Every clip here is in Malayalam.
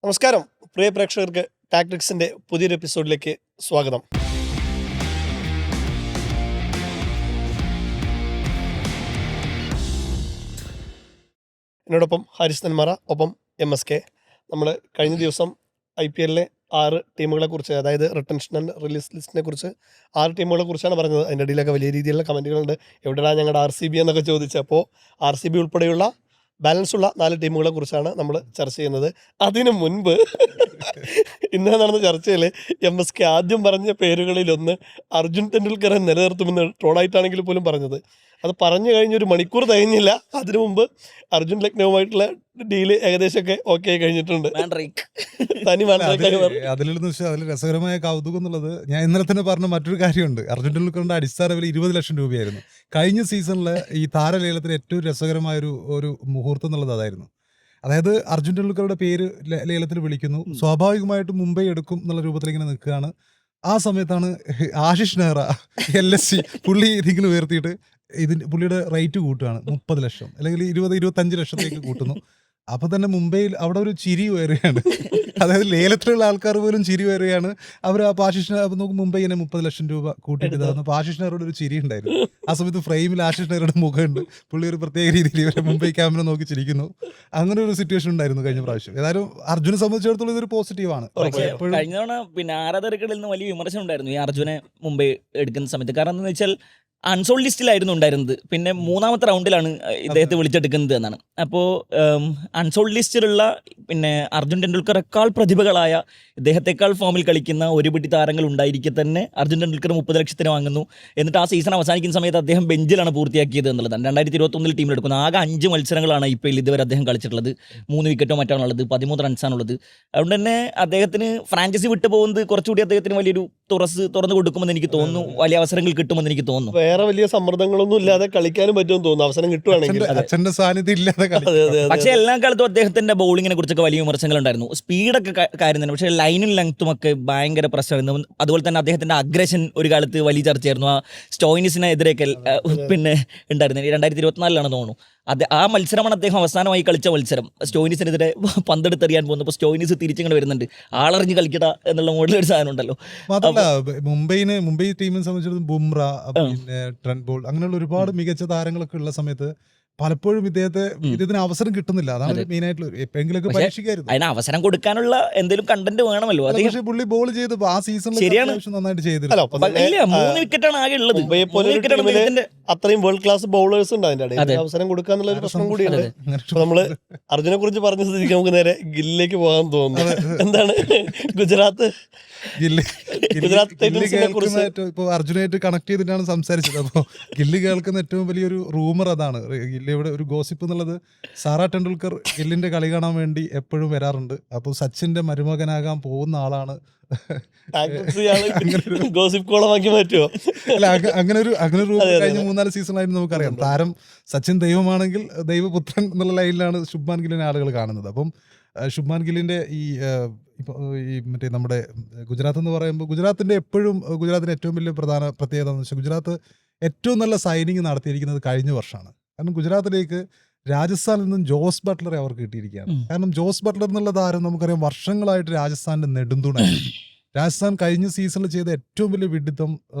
നമസ്കാരം പ്രിയ പ്രേക്ഷകർക്ക് ടാക്ടിക്സിൻ്റെ പുതിയൊരു എപ്പിസോഡിലേക്ക് സ്വാഗതം. എന്നോടൊപ്പം ഹാരിസ് നെന്മാറ, ഒപ്പം MSK. നമ്മൾ കഴിഞ്ഞ ദിവസം IPL 6 ടീമുകളെ കുറിച്ച്, അതായത് റിട്ടൻഷൻ ആൻഡ് റിലീസ് ലിസ്റ്റിനെ കുറിച്ച് 6 ടീമുകളെ കുറിച്ചാണ് പറഞ്ഞത്. അതിൻ്റെ ഇടയിലൊക്കെ വലിയ രീതിയിലുള്ള കമൻറ്റുകളുണ്ട്. എവിടെയാണ് ഞങ്ങളുടെ RCB എന്നൊക്കെ ചോദിച്ചപ്പോൾ RCB ഉൾപ്പെടെയുള്ള ബാലൻസ് ഉള്ള 4 ടീമുകളെ കുറിച്ചാണ് നമ്മൾ ചർച്ച ചെയ്യുന്നത്. അതിനു മുൻപ് ഇന്നലെ നടന്ന ചർച്ചയിൽ MSK ആദ്യം പറഞ്ഞ പേരുകളിലൊന്ന് അർജുൻ ടെണ്ടുൽക്കറെ നിലനിർത്തുമെന്ന് ട്രോളായിട്ടാണെങ്കിൽ പോലും പറഞ്ഞത്. അത് പറഞ്ഞു കഴിഞ്ഞൊരു മണിക്കൂർ തികഞ്ഞില്ല. അതിനു മുമ്പ് അർജുൻ ലക്നൗവുമായിട്ടുള്ള ഡീല് ഏകദേശമൊക്കെ ഓക്കെ ആയി കഴിഞ്ഞിട്ടുണ്ട്. അതിൽ രസകരമായ കൗതുകം എന്നുള്ളത് ഞാൻ ഇന്നലെ തന്നെ പറഞ്ഞ മറ്റൊരു കാര്യമുണ്ട്. അർജുൻ ടെണ്ടുൽക്കറിന്റെ അടിസ്ഥാന വില 20 ലക്ഷം രൂപയായിരുന്നു. കഴിഞ്ഞ സീസണിൽ ഈ താരലേലത്തിന് ഏറ്റവും രസകരമായ ഒരു മുഹൂർത്തം എന്നുള്ളത് അതായിരുന്നു. അതായത് അർജുൻ ടെണ്ടുൽക്കറുടെ പേര് ലേലത്തിൽ വിളിക്കുന്നു, സ്വാഭാവികമായിട്ടും മുംബൈ എടുക്കും എന്നുള്ള രൂപത്തിൽ ഇങ്ങനെ നിൽക്കുകയാണ്. ആ സമയത്താണ് ആശിഷ് നെഹ്റ LSC പുള്ളി ഇതിങ്ങനെ ഉയർത്തിയിട്ട് പുള്ളിയുടെ റേറ്റ് കൂട്ടുകയാണ് 30 ലക്ഷം അല്ലെങ്കിൽ 20-25 ലക്ഷത്തേക്ക് കൂട്ടുന്നു. അപ്പൊ തന്നെ മുംബൈയിൽ അവിടെ ഒരു ചിരി വരികയാണ്. അതായത് ലേലത്തിലുള്ള ആൾക്കാർ പോലും ചിരി വരികയാണ്. അവർ ആ ആശിഷ് നോക്കും മുംബൈ തന്നെ 30 ലക്ഷം രൂപ കൂട്ടിയിട്ട് തന്നു. അപ്പൊ ആശിഷ് നെഹ്റയുടെ ഒരു ചിരി ഉണ്ടായിരുന്നു. ആ സമയത്ത് ഫ്രെയിമിൽ ആശിഷ് നെഹ്റയുടെ മുഖമുണ്ട്. പുള്ളി ഒരു പ്രത്യേക രീതിയിൽ ഇവരെ മുംബൈ ക്യാമ്പിനെ നോക്കി ചിരിക്കുന്നു. അങ്ങനെ ഒരു സിറ്റുവേഷൻ ഉണ്ടായിരുന്നു കഴിഞ്ഞ പ്രാവശ്യം. ഏതായാലും അർജുനെ സംബന്ധിച്ചിടത്തോളം ഇതൊരു പോസിറ്റീവാണ്. കഴിഞ്ഞ തവണ ആരാധകർക്കിടയിൽ നിന്ന് വലിയ വിമർശനം ഉണ്ടായിരുന്നു ഈ അർജുനെ മുംബൈ എടുക്കുന്ന സമയത്ത്. കാരണം എന്താണെന്ന് വെച്ചാൽ അൺസോൾഡ് ലിസ്റ്റിലായിരുന്നു ഉണ്ടായിരുന്നത്. പിന്നെ 3ാമത്തെ റൗണ്ടിലാണ് ഇദ്ദേഹത്തെ വിളിച്ചെടുക്കുന്നത് എന്നാണ്. അപ്പോൾ അൺസോൾഡ് ലിസ്റ്റിലുള്ള അർജുൻ ടെണ്ടുൽക്കറേക്കാൾ പ്രതിഭകളായ ഇദ്ദേഹത്തെക്കാൾ ഫോമിൽ കളിക്കുന്ന ഒരു പിടി താരങ്ങൾ ഉണ്ടായിരിക്കെ തന്നെ അർജുൻ ടെണ്ടുൽക്കർ 30 ലക്ഷത്തിന് വാങ്ങുന്നു. എന്നിട്ട് ആ സീസൺ അവസാനിക്കുന്ന സമയത്ത് അദ്ദേഹം ബെഞ്ചിലാണ് പൂർത്തിയാക്കിയത് എന്നുള്ളതാണ്. 2021 ടീമിലെടുക്കുന്നത്. ആകെ 5 മത്സരങ്ങളാണ് IPL ഇതുവരെ അദ്ദേഹം കളിച്ചിട്ടുള്ളത്. 3 വിക്കറ്റോ മറ്റാണുള്ളത്, 13 റൺസാണുള്ളത്. അതുകൊണ്ട് തന്നെ അദ്ദേഹത്തിന് ഫ്രാഞ്ചൈസി വിട്ടു പോകുന്നത് കുറച്ചുകൂടി അദ്ദേഹത്തിന് വലിയൊരു തുറന്നു കൊടുക്കുമെന്ന് എനിക്ക് തോന്നുന്നു. വലിയ അവസരങ്ങൾ കിട്ടുമെന്ന് എനിക്ക് തോന്നുന്നു. വേറെ വലിയ സമ്മർദ്ദങ്ങളൊന്നും ഇല്ലാതെ കളിക്കാനും പറ്റുമെന്ന് തോന്നുന്നു, അവസരം കിട്ടുവാണെങ്കിൽ. അച്ഛന്റെ സാന്നിധ്യം ഇല്ലാതെ. പക്ഷേ എല്ലാ കാലത്തും അദ്ദേഹത്തിന്റെ ബൗളിങ്ങിനെ കുറിച്ചൊക്കെ വലിയ വിമർശനങ്ങൾ ഉണ്ടായിരുന്നു. സ്പീഡൊക്കെ കാര്യം തന്നെ, പക്ഷേ ലൈനും ലെങ്ത്തും ഒക്കെ ഭയങ്കര പ്രശ്നമായിരുന്നു. അതുപോലെ തന്നെ അദ്ദേഹത്തിന്റെ അഗ്രഷൻ ഒരു കാലത്ത് വലിയ ചർച്ചയായിരുന്നു. ആ സ്റ്റോയിനിസിനെതിരെയൊക്കെ ഉണ്ടായിരുന്നു. 2024 തോന്നുന്നു. ആ മത്സരമാണ് അദ്ദേഹം അവസാനമായി കളിച്ച മത്സരം. സ്റ്റോയിനിസിനെതിരെ പന്തെടുത്തെറിയാൻ പോകുന്നപ്പോൾ സ്റ്റോയിനിസ് തിരിച്ചിങ്ങനെ വരുന്നുണ്ട്. ആളറിഞ്ഞ് കളിക്കട എന്നുള്ള മോഡലൊരു സാധനം ഉണ്ടല്ലോ. മുംബൈ ടീമിനെ സംബന്ധിച്ചിടത്തോളം ബുംറ, ട്രെന്റ് ബോൾട്ട് അങ്ങനെയുള്ള ഒരുപാട് മികച്ച താരങ്ങളൊക്കെ ഉള്ള സമയത്ത് പലപ്പോഴും ഇദ്ദേഹത്തിന് അവസരം കിട്ടുന്നില്ല. അതാണ് മെയിൻ ആയിട്ടുള്ള. എപ്പോഴെങ്കിലൊക്കെ പരീക്ഷിക്കായിരുന്നു. അതിന് അവസരം കൊടുക്കാനുള്ള എന്തെങ്കിലും കണ്ടന്റ് വേണമല്ലോ. പക്ഷേ പുള്ളി ബോൾ ചെയ്ത് ആ സീസണിൽ നന്നായിട്ട് ചെയ്തില്ല. 3 വിക്കറ്റാണ് ആകെ ഉള്ളത്. അത്രയും വേൾഡ് ക്ലാസ് ബൗളേഴ്സ് ഉണ്ട്. അതിന്റെ ഇടയിൽ അവസരം കൊടുക്കാന്നുള്ള ഒരു പ്രശ്നം കൂടിയുണ്ട്. നമ്മള് അർജുനെ കുറിച്ച് പറഞ്ഞ സ്ഥിതിക്ക് നമുക്ക് നേരെ ഗില്ലിലേക്ക് പോകാൻ തോന്നുന്നു. എന്താണ് ഗുജറാത്ത് ഇപ്പൊ അർജുനായിട്ട് കണക്ട് ചെയ്തിട്ടാണ് സംസാരിച്ചത്. അപ്പോൾ ഗില്ലി കേൾക്കുന്ന ഏറ്റവും വലിയൊരു റൂമർ അതാണ്. ഗില്ലിയുടെ ഒരു ഗോസിപ്പ് എന്നുള്ളത്, സാറാ ടെണ്ടുൽക്കർ ഗില്ലിന്റെ കളി കാണാൻ വേണ്ടി എപ്പോഴും വരാറുണ്ട്. അപ്പോൾ സച്ചിന്റെ മരുമകനാകാൻ പോകുന്ന ആളാണ്. അങ്ങനെ ഒരു കഴിഞ്ഞ 3-4 സീസണായിട്ട് നമുക്കറിയാം. താരം സച്ചിൻ ദൈവമാണെങ്കിൽ ദൈവപുത്രൻ എന്നുള്ള ലൈനിലാണ് ശുഭ്മാൻ ഗില്ലിനെ ആളുകൾ കാണുന്നത്. അപ്പം ശുഭ്മാൻ ഗില്ലിന്റെ ഈ നമ്മുടെ ഗുജറാത്ത് എന്ന് പറയുമ്പോൾ ഗുജറാത്തിന്റെ ഏറ്റവും വലിയ പ്രത്യേകത എന്ന് വെച്ചാൽ ഗുജറാത്ത് ഏറ്റവും നല്ല സൈനിങ് നടത്തിയിരിക്കുന്നത് കഴിഞ്ഞ വർഷമാണ്. കാരണം ഗുജറാത്തിലേക്ക് രാജസ്ഥാനിൽ നിന്നും ജോസ് ബട്ട്ലറെ അവർക്ക് കിട്ടിയിരിക്കുകയാണ്. കാരണം ജോസ് ബട്ട്ലർ എന്നുള്ള താരം നമുക്കറിയാം വർഷങ്ങളായിട്ട് രാജസ്ഥാന്റെ നെടുന്തുണായിരുന്നു. രാജസ്ഥാൻ കഴിഞ്ഞ സീസണിൽ ചെയ്ത ഏറ്റവും വലിയ വിഡിത്തം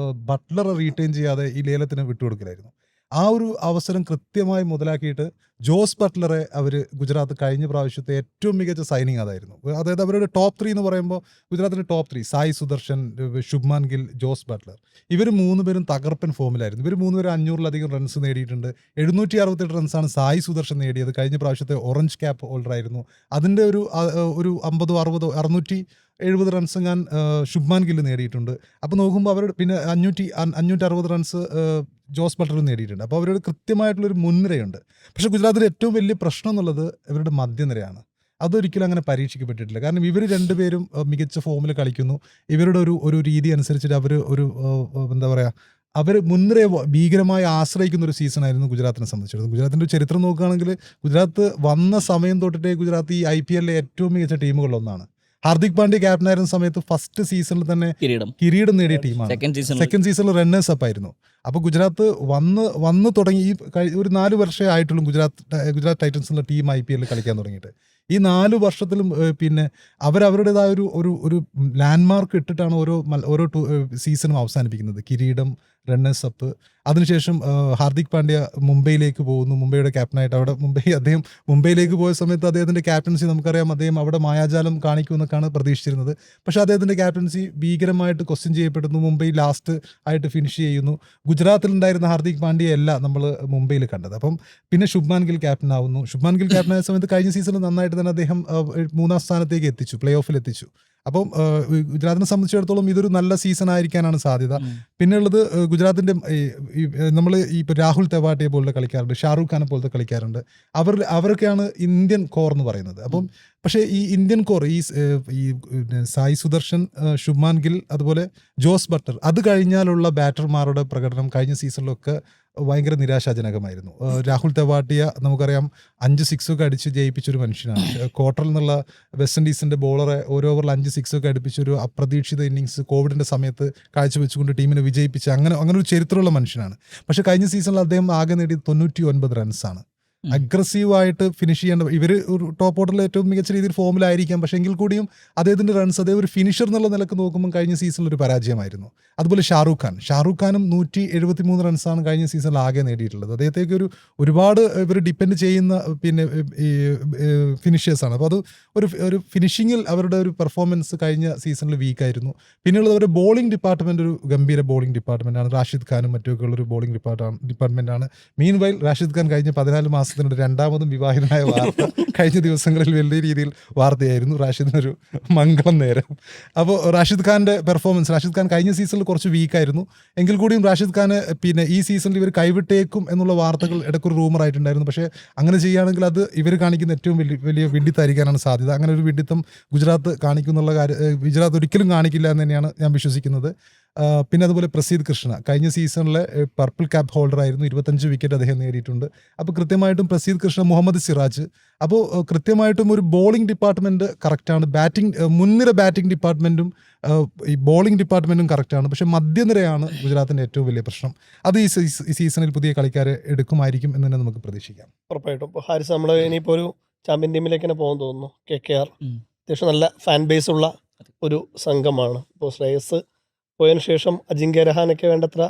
ബട്ട്ലറെ റീറ്റെയിൻ ചെയ്യാതെ ഈ ലേലത്തിന് വിട്ടുകൊടുക്കലായിരുന്നു. ആ ഒരു അവസരം കൃത്യമായി മുതലാക്കിയിട്ട് ജോസ് ബട്ട്ലറെ അവർ ഗുജറാത്ത് കഴിഞ്ഞ പ്രാവശ്യത്തെ ഏറ്റവും മികച്ച സൈനിങ് അതായിരുന്നു. അതായത് അവരുടെ ടോപ്പ് 3 എന്ന് പറയുമ്പോൾ ഗുജറാത്തിൻ്റെ top 3 Sai Sudharsan, Shubman Gill, Jos Buttler, ഇവർ 3 പേരും തകർപ്പൻ ഫോമിലായിരുന്നു. ഇവർ 3 പേരും 500-ലധികം റൺസ് നേടിയിട്ടുണ്ട്. 768 റൺസാണ് സായി സുദർശൻ നേടിയത്. കഴിഞ്ഞ പ്രാവശ്യത്തെ ഓറഞ്ച് ക്യാപ്പ് ഹോൾഡർ ആയിരുന്നു. അതിൻ്റെ ഒരു 50-60 670 റൺസ് ഞാൻ ശുഭ്മാൻ ഗില്ല് നേടിയിട്ടുണ്ട്. അപ്പോൾ നോക്കുമ്പോൾ അവർ പിന്നെ 560 റൺസ് ജോസ് ബട്ട്ലർ നേടിയിട്ടുണ്ട്. അപ്പോൾ അവരുടെ കൃത്യമായിട്ടുള്ളൊരു മുൻനിരയുണ്ട്. പക്ഷേ ഗുജറാത്തിൻ്റെ ഏറ്റവും വലിയ പ്രശ്നം എന്നുള്ളത് ഇവരുടെ മധ്യനിരയാണ്. അതൊരിക്കലും അങ്ങനെ പരീക്ഷിക്കപ്പെട്ടിട്ടില്ല. കാരണം ഇവർ 2 പേരും മികച്ച ഫോമിൽ കളിക്കുന്നു. ഇവരുടെ ഒരു രീതി അനുസരിച്ചിട്ട് അവർ അവർ മുൻനിരയെ ഭീകരമായി ആശ്രയിക്കുന്ന ഒരു സീസണായിരുന്നു ഗുജറാത്തിനെ സംബന്ധിച്ചിടത്തോളം. ഗുജറാത്തിൻ്റെ ചരിത്രം നോക്കുകയാണെങ്കിൽ ഗുജറാത്ത് വന്ന സമയം തൊട്ടിട്ടേ ഗുജറാത്ത് ഈ IPL ഏറ്റവും മികച്ച ടീമുകളിലൊന്നാണ്. ഹാർദിക് പാണ്ഡ്യ ക്യാപ്റ്റനായിരുന്ന സമയത്ത് ഫസ്റ്റ് സീസണിൽ തന്നെ കിരീടം നേടിയ ടീമാണ്. സെക്കൻഡ് സീസണിൽ റണ്ണേഴ്സ് അപ്പ് ആയിരുന്നു. അപ്പോൾ ഗുജറാത്ത് വന്ന് തുടങ്ങി ഒരു 4 വർഷമേ ആയിട്ടുള്ളൂ ഗുജറാത്ത് ടൈറ്റൻസ് എന്ന ടീം IPL കളിക്കാൻ തുടങ്ങിയിട്ട്. ഈ 4 വർഷത്തിലും പിന്നെ അവരവരുടേതായ ഒരു ലാൻഡ്മാർക്ക് ഇട്ടിട്ടാണ് ഓരോ സീസണും അവസാനിപ്പിക്കുന്നത്. കിരീടം, റണ്ണേഴ്സ് അപ്പ്, അതിനുശേഷം ഹാർദിക് പാണ്ഡ്യ മുംബൈയിലേക്ക് പോകുന്നു. മുംബൈയുടെ ക്യാപ്റ്റനായിട്ട് അവിടെ അദ്ദേഹം മുംബൈയിലേക്ക് പോയ സമയത്ത് അദ്ദേഹത്തിൻ്റെ ക്യാപ്റ്റൻസി നമുക്കറിയാം, അദ്ദേഹം അവിടെ മായാജാലം കാണിക്കുമെന്നൊക്കെയാണ് പ്രതീക്ഷിച്ചിരുന്നത്. പക്ഷേ അദ്ദേഹത്തിൻ്റെ ക്യാപ്റ്റൻസി ഭീകരമായിട്ട് ക്വസ്റ്റ്യൻ ചെയ്യപ്പെടുന്നു. മുംബൈ ലാസ്റ്റ് ആയിട്ട് ഫിനിഷ് ചെയ്യുന്നു. ഗുജറാത്തിലുണ്ടായിരുന്ന ഹാർദിക് പാണ്ഡ്യ അല്ല നമ്മൾ മുംബൈയിൽ കണ്ടത്. അപ്പം പിന്നെ ശുഭ്മാൻ ഗിൽ ക്യാപ്റ്റൻ ആവുന്നു. ശുഭ്മാൻ ഗിൽ ക്യാപ്റ്റൻ ആയ സമയത്ത് കഴിഞ്ഞ സീസണിൽ നന്നായിട്ട് തന്നെ അദ്ദേഹം 3-ാം സ്ഥാനത്തേക്ക് എത്തിച്ചു, പ്ലേ ഓഫിൽ എത്തിച്ചു. അപ്പം ഗുജറാത്തിനെ സംബന്ധിച്ചിടത്തോളം ഇതൊരു നല്ല സീസൺ ആയിരിക്കാനാണ് സാധ്യത. പിന്നെ ഉള്ളത് ഗുജറാത്തിൻ്റെ നമ്മൾ ഇപ്പോൾ രാഹുൽ തെവാട്ടിയെ പോലുള്ള കളിക്കാറുണ്ട്, ഷാറൂഖ് ഖാനെ പോലത്തെ കളിക്കാറുണ്ട്. അവരൊക്കെയാണ് ഇന്ത്യൻ കോർ എന്ന് പറയുന്നത്. അപ്പം പക്ഷേ ഈ ഇന്ത്യൻ കോർ ഈ സായി സുദർശൻ, ശുഭ്മാൻ ഗിൽ, അതുപോലെ ജോസ് ബട്ടർ, അത് കഴിഞ്ഞാലുള്ള ബാറ്റർമാരുടെ പ്രകടനം കഴിഞ്ഞ സീസണിലൊക്കെ ഭയങ്കര നിരാശാജനകമായിരുന്നു. രാഹുൽ തെവാട്ടിയ നമുക്കറിയാം 5 സിക്സൊക്കെ അടിച്ച് ജയിപ്പിച്ചൊരു മനുഷ്യനാണ്. ക്വാർട്ടറിൽ നിന്നുള്ള വെസ്റ്റ് ഇൻഡീസിൻ്റെ ബോളറെ ഓരോ ഓവറിൽ 5 സിക്സൊക്കെ അടിപ്പിച്ചൊരു അപ്രതീക്ഷിത ഇന്നിങ്സ് കോവിഡിൻ്റെ സമയത്ത് കാഴ്ചവെച്ചുകൊണ്ട് ടീമിനെ വിജയിപ്പിച്ച് അങ്ങനെ ഒരു ചരിത്രമുള്ള മനുഷ്യനാണ്. പക്ഷേ കഴിഞ്ഞ സീസണിൽ അദ്ദേഹം ആകെ നേടിയത് 99 റൺസാണ്. അഗ്രസീവായിട്ട് ഫിനിഷ് ചെയ്യേണ്ട ഇവർ ഒരു ടോപ്പ് ഓർഡറിൽ ഏറ്റവും മികച്ച രീതിയിൽ ഫോമിലായിരിക്കാം. പക്ഷേ എങ്കിൽ കൂടിയും അദ്ദേഹത്തിൻ്റെ റൺസ് അദ്ദേഹം ഒരു ഫിനിഷർ എന്നുള്ള നിലക്ക് നോക്കുമ്പോൾ കഴിഞ്ഞ സീസണിൽ ഒരു പരാജയമായിരുന്നു. അതുപോലെ ഷാറൂഖ് ഖാനും 173 റൺസാണ് കഴിഞ്ഞ സീസണിൽ ആകെ നേടിയിട്ടുള്ളത്. അദ്ദേഹത്തേക്ക് ഒരുപാട് ഇവർ ഡിപ്പെൻഡ് ചെയ്യുന്ന പിന്നെ ഈ ഫിനിഷേഴ്സാണ്. അപ്പോൾ അത് ഒരു ഫിനിഷിങ്ങിൽ അവരുടെ ഒരു പെർഫോമൻസ് കഴിഞ്ഞ സീസണിൽ വീക്കായിരുന്നു. പിന്നെയുള്ളത് അവരുടെ ബോളിംഗ് ഡിപ്പാർട്ട്മെൻറ്റ് ഒരു ഗംഭീര ബോളിംഗ് ഡിപ്പാർട്ട്മെൻറ്റാണ്. റാഷിദ് ഖാനും മറ്റുമൊക്കെ ഉള്ളൊരു ബോളിംഗ് ഡിപ്പാർട്ട്മെൻറ്റാണ്. മീൻ വൈൽ റാഷിദ് ഖാൻ കഴിഞ്ഞ 14 മാസത്തിനുണ്ട് രണ്ടാമതും വിവാഹിതനായ വാർത്ത കഴിഞ്ഞ ദിവസങ്ങളിൽ വലിയ രീതിയിൽ വാർത്തയായിരുന്നു. റാഷിദിനൊരു മംഗളം നേരം. അപ്പോൾ റാഷിദ് ഖാൻ കഴിഞ്ഞ സീസണിൽ കുറച്ച് വീക്കായിരുന്നു. എങ്കിൽ കൂടിയും റാഷിദ് ഖാന് പിന്നെ ഈ സീസണിൽ ഇവർ കൈവിട്ടേക്കും എന്നുള്ള വാർത്തകൾ ഇടയ്ക്കൊരു റൂമർ ആയിട്ടുണ്ടായിരുന്നു. പക്ഷേ അങ്ങനെ ചെയ്യുകയാണെങ്കിൽ അത് ഇവർ കാണിക്കുന്ന ഏറ്റവും വലിയ വിഡ്ഢിത്തായിരിക്കാനാണ് സാധ്യത. അങ്ങനെ ഒരു വിഡ്ഢിത്തം ഗുജറാത്ത് ഒരിക്കലും കാണിക്കില്ല എന്ന് തന്നെയാണ് ഞാൻ വിശ്വസിക്കുന്നത്. പിന്നെ അതുപോലെ പ്രസീദ് കൃഷ്ണ കഴിഞ്ഞ സീസണിലെ പർപ്പിൾ ക്യാപ്പ് ഹോൾഡർ ആയിരുന്നു. 25 വിക്കറ്റ് അദ്ദേഹം നേടിയിട്ടുണ്ട്. അപ്പോൾ കൃത്യമായിട്ടും പ്രസീദ് കൃഷ്ണ, മുഹമ്മദ് സിറാജ്, അപ്പോൾ കൃത്യമായിട്ടും ഒരു ബോളിംഗ് ഡിപ്പാർട്ട്മെൻറ്റ് കറക്റ്റാണ്. മുൻനിര ബാറ്റിംഗ് ഡിപ്പാർട്ട്മെൻറ്റും ഈ ബോളിംഗ് ഡിപ്പാർട്ട്മെൻറ്റും കറക്റ്റാണ്. പക്ഷേ മധ്യനിരയാണ് ഗുജറാത്തിൻ്റെ ഏറ്റവും വലിയ പ്രശ്നം. അത് ഈ സീസണിൽ പുതിയ കളിക്കാരെ എടുക്കുമായിരിക്കും എന്ന് തന്നെ നമുക്ക് പ്രതീക്ഷിക്കാം. ഉറപ്പായിട്ടും. ഇപ്പോൾ ഹാരിസ്, നമ്മൾ ഇനിയിപ്പോൾ ഒരു ചാമ്പ്യൻ ടീമിലേക്ക് തന്നെ പോകാൻ തോന്നുന്നു. KKR അത്യാവശ്യം നല്ല ഫാൻ ബേസ് ഉള്ള ഒരു സംഘമാണ്. ഇപ്പോൾ ശ്രേയസ് പോയതിനു ശേഷം അജിങ്ക്യ രഹാനൊക്കെ വേണ്ടത്ര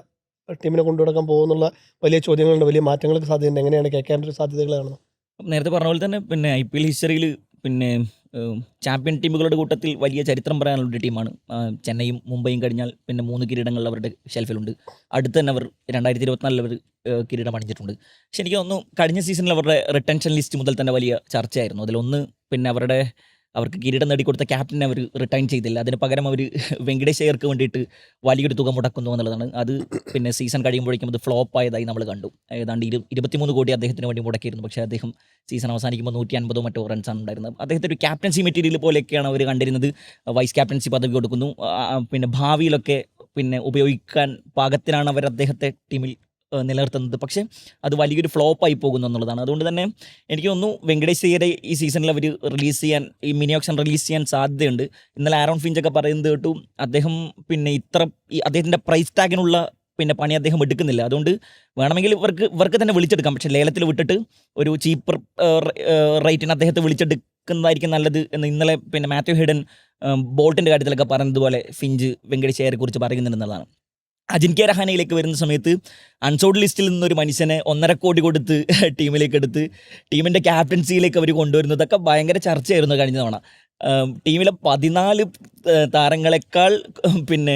ടീമിനെ കൊണ്ടുനടക്കാൻ പോകുന്നുള്ള വലിയ ചോദ്യങ്ങളുണ്ട്, വലിയ മാറ്റങ്ങൾക്ക് സാധ്യതയുണ്ട്. എങ്ങനെയാണ് KKRൻ്റെ ഒരു സാധ്യതകൾ കാണുന്നത്? നേരത്തെ പറഞ്ഞ പോലെ തന്നെ പിന്നെ IPL ഹിസ്റ്ററിയിൽ പിന്നെ ചാമ്പ്യൻ ടീമുകളുടെ കൂട്ടത്തിൽ വലിയ ചരിത്രം പറയാനുള്ള ഒരു ടീമാണ്. ചെന്നൈയും മുംബൈയും കഴിഞ്ഞാൽ പിന്നെ 3 കിരീടങ്ങൾ അവരുടെ ഷെൽഫിലുണ്ട്. അടുത്ത് തന്നെ അവർ 2024 അവർ കിരീടം അണിഞ്ഞിട്ടുണ്ട്. പക്ഷെ എനിക്ക് തോന്നുന്നു കഴിഞ്ഞ സീസണിൽ അവരുടെ റിട്ടൻഷൻ ലിസ്റ്റ് മുതൽ തന്നെ വലിയ ചർച്ചയായിരുന്നു. അതിലൊന്ന് പിന്നെ അവർക്ക് കിരീടം നേടിക്കൊടുത്ത ക്യാപ്റ്റനെ അവർ റിട്ടൈൻ ചെയ്തില്ല. അതിന് പകരം അവർ വെങ്കടേഷ് അയ്യർക്ക് വേണ്ടിയിട്ട് വലിയൊരു തുക മുടക്കുന്നു എന്നുള്ളതാണ്. അത് പിന്നെ സീസൺ കഴിയുമ്പോഴേക്കും അത് ഫ്ലോപ്പ് ആയതായി നമ്മൾ കണ്ടു. ഏതാണ്ട് 23 കോടി അദ്ദേഹത്തിന് വേണ്ടി മുടക്കിയിരുന്നു. പക്ഷേ അദ്ദേഹം സീസൺ അവസാനിക്കുമ്പോൾ 150 മറ്റോ റൺസാണ് ഉണ്ടായിരുന്നത്. അദ്ദേഹത്തെ ഒരു ക്യാപ്റ്റൻസി മെറ്റീരിയൽ പോലെയൊക്കെയാണ് അവർ കണ്ടിരുന്നത്. വൈസ് ക്യാപ്റ്റൻസി പദവി കൊടുക്കുന്നു. പിന്നെ ഭാവിയിലൊക്കെ പിന്നെ ഉപയോഗിക്കാൻ പാകത്തിനാണ് അവർ അദ്ദേഹത്തെ ടീമിൽ നിലനിർത്തുന്നത്. പക്ഷേ അത് വലിയൊരു ഫ്ലോപ്പായി പോകുന്നു എന്നുള്ളതാണ്. അതുകൊണ്ട് തന്നെ എനിക്ക് തോന്നുന്നു വെങ്കടേഷ് അയ്യരെ ഈ സീസണിൽ അവർ റിലീസ് ചെയ്യാൻ, ഈ മിനി ഓപ്ഷൻ റിലീസ് ചെയ്യാൻ സാധ്യതയുണ്ട്. ഇന്നലെ ആരോൺ ഫിഞ്ചൊക്കെ പറയുന്നത് കേട്ടു അദ്ദേഹം പിന്നെ അദ്ദേഹത്തിൻ്റെ പ്രൈസ് ടാഗിനുള്ള പിന്നെ പണി അദ്ദേഹം എടുക്കുന്നില്ല. അതുകൊണ്ട് വേണമെങ്കിൽ ഇവർക്ക് തന്നെ വിളിച്ചെടുക്കാം. പക്ഷേ ലേലത്തിൽ വിട്ടിട്ട് ഒരു ചീപ്പർ റേറ്റിന് അദ്ദേഹത്തെ വിളിച്ചെടുക്കുന്നതായിരിക്കും നല്ലത് എന്ന് ഇന്നലെ പിന്നെ മാത്യു ഹെഡൻ ബോൾട്ടിൻ്റെ കാര്യത്തിലൊക്കെ പറഞ്ഞതുപോലെ ഫിഞ്ച് വെങ്കടേഷ് അയ്യരെ കുറിച്ച് പറയുന്നുണ്ടെന്നുള്ളതാണ്. അജിൻക്യ രഹാനയിലേക്ക് വരുന്ന സമയത്ത് അൺസോൾഡ് ലിസ്റ്റിൽ നിന്നൊരു മനുഷ്യനെ 1.5 കോടി കൊടുത്ത് ടീമിലേക്ക് എടുത്ത് ടീമിൻ്റെ ക്യാപ്റ്റൻസിയിലേക്ക് അവർ കൊണ്ടുവരുന്നതൊക്കെ ഭയങ്കര ചർച്ചയായിരുന്നു കഴിഞ്ഞ തവണ. ടീമിലെ 14 താരങ്ങളെക്കാൾ പിന്നെ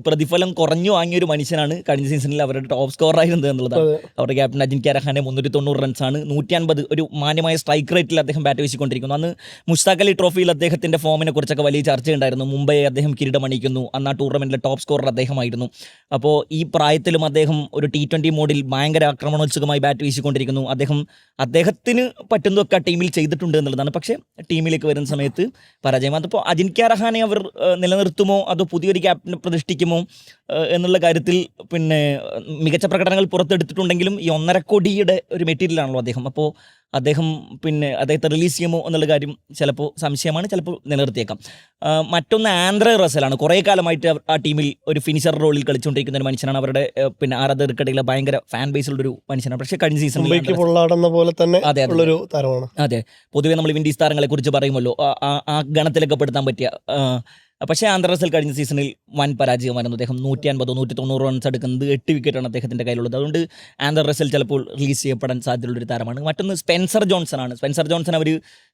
പ്രതിഫലം കുറഞ്ഞു വാങ്ങിയൊരു മനുഷ്യനാണ് കഴിഞ്ഞ സീസണിൽ അവരുടെ ടോപ്പ് സ്കോർ ആയിരുന്നത് എന്നുള്ളതാണ്. അവരുടെ ക്യാപ്റ്റൻ അജിൻക്യ രഹാനെ 390 റൺസാണ്, 150 ഒരു മാന്യമായ സ്ട്രൈക്ക് റേറ്റിൽ അദ്ദേഹം ബാറ്റ് വീശിക്കൊണ്ടിരിക്കുന്നു. അന്ന് മുഷ്താഖ് അലി ട്രോഫിയിൽ അദ്ദേഹത്തിൻ്റെ ഫോമിനെ കുറിച്ചൊക്കെ വലിയ ചർച്ചയുണ്ടായിരുന്നു. മുംബൈ അദ്ദേഹം കിരീടം അണിയിക്കുന്നു. അന്ന് ആ ടൂർണമെൻറ്റിലെ ടോപ്പ് സ്കോറർ അദ്ദേഹമായിരുന്നു. അപ്പോൾ ഈ പ്രായത്തിലും അദ്ദേഹം ഒരു T20 മോഡിൽ ഭയങ്കര ആക്രമണോത്സുകമായി ബാറ്റ് വീശിക്കൊണ്ടിരിക്കുന്നു. അദ്ദേഹത്തിന് പറ്റുന്നതൊക്കെ ടീമിൽ ചെയ്തിട്ടുണ്ട് എന്നുള്ളതാണ്. പക്ഷേ ടീമിലേക്ക് വരുന്ന സമയത്ത് പരാജയം. അതിപ്പോൾ അജിൻക്യ രഹാനെ അവർ നിലനിർത്തുമോ അതോ പുതിയൊരു ക്യാപ്റ്റനെ പ്രതിഷ്ഠിക്കുമോ എന്നുള്ള കാര്യത്തിൽ പിന്നെ മികച്ച പ്രകടനങ്ങൾ പുറത്തെടുത്തിട്ടുണ്ടെങ്കിലും ഈ 1.5 കോടിയുടെ ഒരു മെറ്റീരിയലാണല്ലോ അദ്ദേഹം. അപ്പോൾ അദ്ദേഹം പിന്നെ അദ്ദേഹത്തെ റിലീസ് ചെയ്യുമോ എന്നുള്ള കാര്യം ചിലപ്പോൾ സംശയമാണ്, ചിലപ്പോൾ നിലനിർത്തിയേക്കാം. മറ്റൊന്ന് ആൻഡ്രെ റസലാണ്. കുറേ കാലമായിട്ട് ആ ടീമിൽ ഒരു ഫിനിഷർ റോളിൽ കളിച്ചുകൊണ്ടിരിക്കുന്ന ഒരു മനുഷ്യനാണ്. അവരുടെ പിന്നെ ആരാധകർക്കിടയിലെ ഭയങ്കര ഫാൻ ബേസിലുള്ളൊരു മനുഷ്യനാണ്. പക്ഷേ കഴിഞ്ഞ സീസണിൽ പോലെ തന്നെ ഉള്ളൊരു താരമാണ്. അതെ, പൊതുവെ നമ്മൾ വിൻഡീസ് താരങ്ങളെ കുറിച്ച് പറയുമല്ലോ, ആ ഗണത്തിലൊക്കെ പെടുത്താൻ പറ്റിയ. പക്ഷേ ആന്ധ്ര റസൽ കഴിഞ്ഞ സീസണിൽ വൻ പരാജയമായിരുന്നു. അദ്ദേഹം 150-190 റൺസ് എടുക്കുന്നത്, 8 വിക്കറ്റാണ് അദ്ദേഹത്തിൻ്റെ കയ്യിലുള്ളത്. അതുകൊണ്ട് ആന്ധ്ര റസൽ ചിലപ്പോൾ റിലീസ് ചെയ്യപ്പെടാൻ സാധ്യതയുള്ളൊരു താരമാണ്. മറ്റൊന്ന് സ്പെൻസർ ജോൺസൺ ആണ്. സ്പെൻസർ ജോൺസൺ അവർ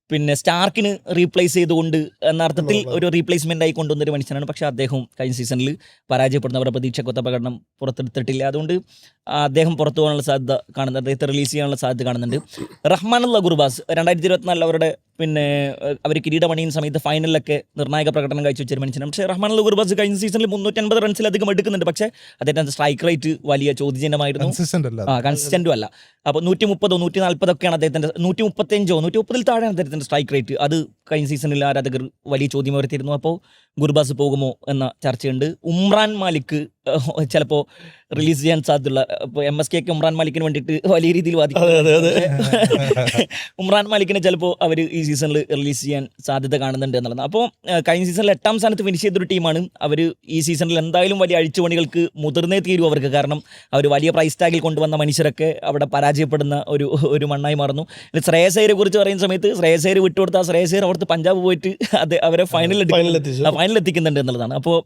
പിന്നെ സ്റ്റാർക്കിന് റീപ്ലേസ് ചെയ്തുകൊണ്ട് എന്ന അർത്ഥത്തിൽ ഒരു റീപ്ലേസ്മെൻ്റ് ആയി കൊണ്ടുവന്നൊരു മനുഷ്യനാണ്. പക്ഷേ അദ്ദേഹം കഴിഞ്ഞ സീസണിൽ പരാജയപ്പെടുന്ന അവരുടെ പ്രതീക്ഷക്കൊത്ത പ്രകടനം പുറത്തെടുത്തിട്ടില്ല. അതുകൊണ്ട് അദ്ദേഹം പുറത്തു പോകാനുള്ള സാധ്യത കാണുന്നുണ്ട്, അദ്ദേഹത്തെ റിലീസ് ചെയ്യാനുള്ള സാധ്യത കാണുന്നുണ്ട്. റഹ്മാനുള്ള ഗുർബാസ് 2024 അവരുടെ പിന്നെ അവർ കിരീടമണിയുന്ന സമയത്ത് ഫൈനലിലൊക്കെ നിർണായക പ്രകടനം കാഴ്ചവെച്ചൊരു മനുഷ്യനാണ്. പക്ഷേ റഹ്മാനുള്ള ഗുർബാസ് കഴിഞ്ഞ സീസണിൽ 350 റൺസിലധികം എടുക്കുന്നുണ്ട്. പക്ഷേ അദ്ദേഹത്തിൻ്റെ സ്ട്രൈക്ക് റേറ്റ് വലിയ ചോദ്യചിഹ്നമായിരുന്നു, കൺസിസ്റ്റൻറ്റും അല്ല. അപ്പോൾ 130, 140 ഒക്കെയാണ് അദ്ദേഹത്തിൻ്റെ, 135, 130 താഴെയാണ് അദ്ദേഹത്തിൻ്റെ സ്ട്രൈക്ക് റേറ്റ്. അത് കഴിഞ്ഞ സീസണിൽ ആരാധകർ വലിയ ചോദ്യം ഉയർത്തിയിരുന്നു. അപ്പോൾ ഗുർബാസ് പോകുമോ എന്ന ചർച്ചയുണ്ട്. ഉമ്രാൻ മാലിക് ചിലപ്പോൾ റിലീസ് ചെയ്യാൻ സാധ്യതയുള്ള, ഇപ്പോൾ MSK ഉമ്രാൻ മാലിക്കിന് വേണ്ടിയിട്ട് വലിയ രീതിയിൽ വാദിക്കും. ഉമ്രാൻ മാലിക്കിനെ ചിലപ്പോൾ അവർ ഈ സീസണിൽ റിലീസ് ചെയ്യാൻ സാധ്യത കാണുന്നുണ്ട് എന്നുള്ളതാണ്. അപ്പോൾ കഴിഞ്ഞ സീസണിൽ 8ാം സ്ഥാനത്ത് ഫിനിഷ് ചെയ്തൊരു ടീമാണ്. അവർ ഈ സീസണിൽ എന്തായാലും വലിയ അഴിച്ചുപണികൾക്ക് മുതിർന്നേ തീരൂ അവർക്ക്. കാരണം അവർ വലിയ പ്രൈസ് ടാഗിൽ കൊണ്ടുവന്ന മനുഷ്യരൊക്കെ അവിടെ പരാജയപ്പെടുന്ന ഒരു മണ്ണായി മാറുന്നു. ശ്രേയസ് അയ്യരെ കുറിച്ച് പറയുന്ന സമയത്ത് ശ്രേയസ് അയ്യർ വിട്ടുകൊടുത്ത ശ്രേയസ് അയ്യർ അവിടുത്തെ പഞ്ചാബ് പോയിട്ട് അവരെ ഫൈനലെത്തിക്കുന്നുണ്ട് എന്നുള്ളതാണ്. അപ്പോൾ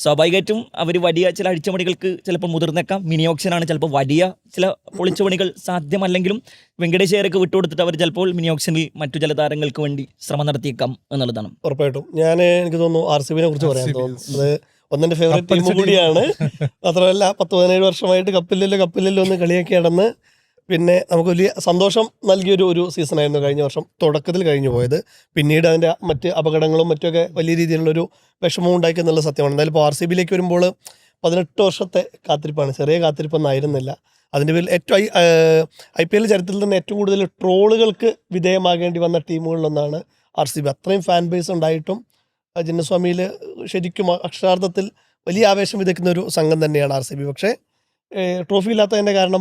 സ്വാഭാവികമായിട്ടും അവർ വലിയ ചില അഴിച്ചുപണികൾക്ക് ചിലപ്പോൾ മുതിർന്നേക്കാം. മിനി ഓപ്ഷനാണ്, ചിലപ്പോൾ വലിയ ചില പൊളിച്ചുപണികൾ സാധ്യമല്ലെങ്കിലും വെങ്കടേഷ് അയ്യരൊക്കെ വിട്ടുകൊടുത്തിട്ട് അവർ ചിലപ്പോൾ മിനി ഓപ്ഷനിൽ മറ്റു ചില താരങ്ങൾക്ക് വേണ്ടി ശ്രമം നടത്തിയേക്കാം എന്നുള്ളതാണ്. ഉറപ്പായിട്ടും എനിക്ക് തോന്നുന്നു RCBനെ കുറിച്ച് പറയാൻ തോന്നുന്നു. അത് ഒന്നെൻ്റെ ഫേവറേറ്റ് ടീം കൂടിയാണ്. മാത്രമല്ല 10-17 വർഷമായിട്ട് കപ്പില്ലല്ലോ ഒന്ന് കളിയൊക്കെ നടന്ന് പിന്നെ നമുക്ക് വലിയ സന്തോഷം നൽകിയൊരു സീസണായിരുന്നു കഴിഞ്ഞ വർഷം തുടക്കത്തിൽ കഴിഞ്ഞു പോയത്. പിന്നീട് അതിൻ്റെ മറ്റ് അപകടങ്ങളും മറ്റൊക്കെ വലിയ രീതിയിലുള്ളൊരു വിഷമവും ഉണ്ടാക്കി എന്നുള്ള സത്യമാണ്. എന്തായാലും ഇപ്പോൾ RCBയിലേക്ക് വരുമ്പോൾ 18 വർഷത്തെ കാത്തിരിപ്പാണ്, ചെറിയ കാത്തിരിപ്പൊന്നും ആയിരുന്നില്ല. അതിൻ്റെ പേരിൽ ഏറ്റവും IPL ചരിത്രത്തിൽ തന്നെ ഏറ്റവും കൂടുതൽ ട്രോളുകൾക്ക് വിധേയമാകേണ്ടി വന്ന ടീമുകളിലൊന്നാണ് RCB. അത്രയും ഫാൻ ബേസ് ഉണ്ടായിട്ടും ചിന്നസ്വാമിയിൽ ശരിക്കും അക്ഷരാർത്ഥത്തിൽ വലിയ ആവേശം വിതയ്ക്കുന്ന ഒരു സംഘം തന്നെയാണ് RCB. പക്ഷേ ട്രോഫി ഇല്ലാത്തതിൻ്റെ കാരണം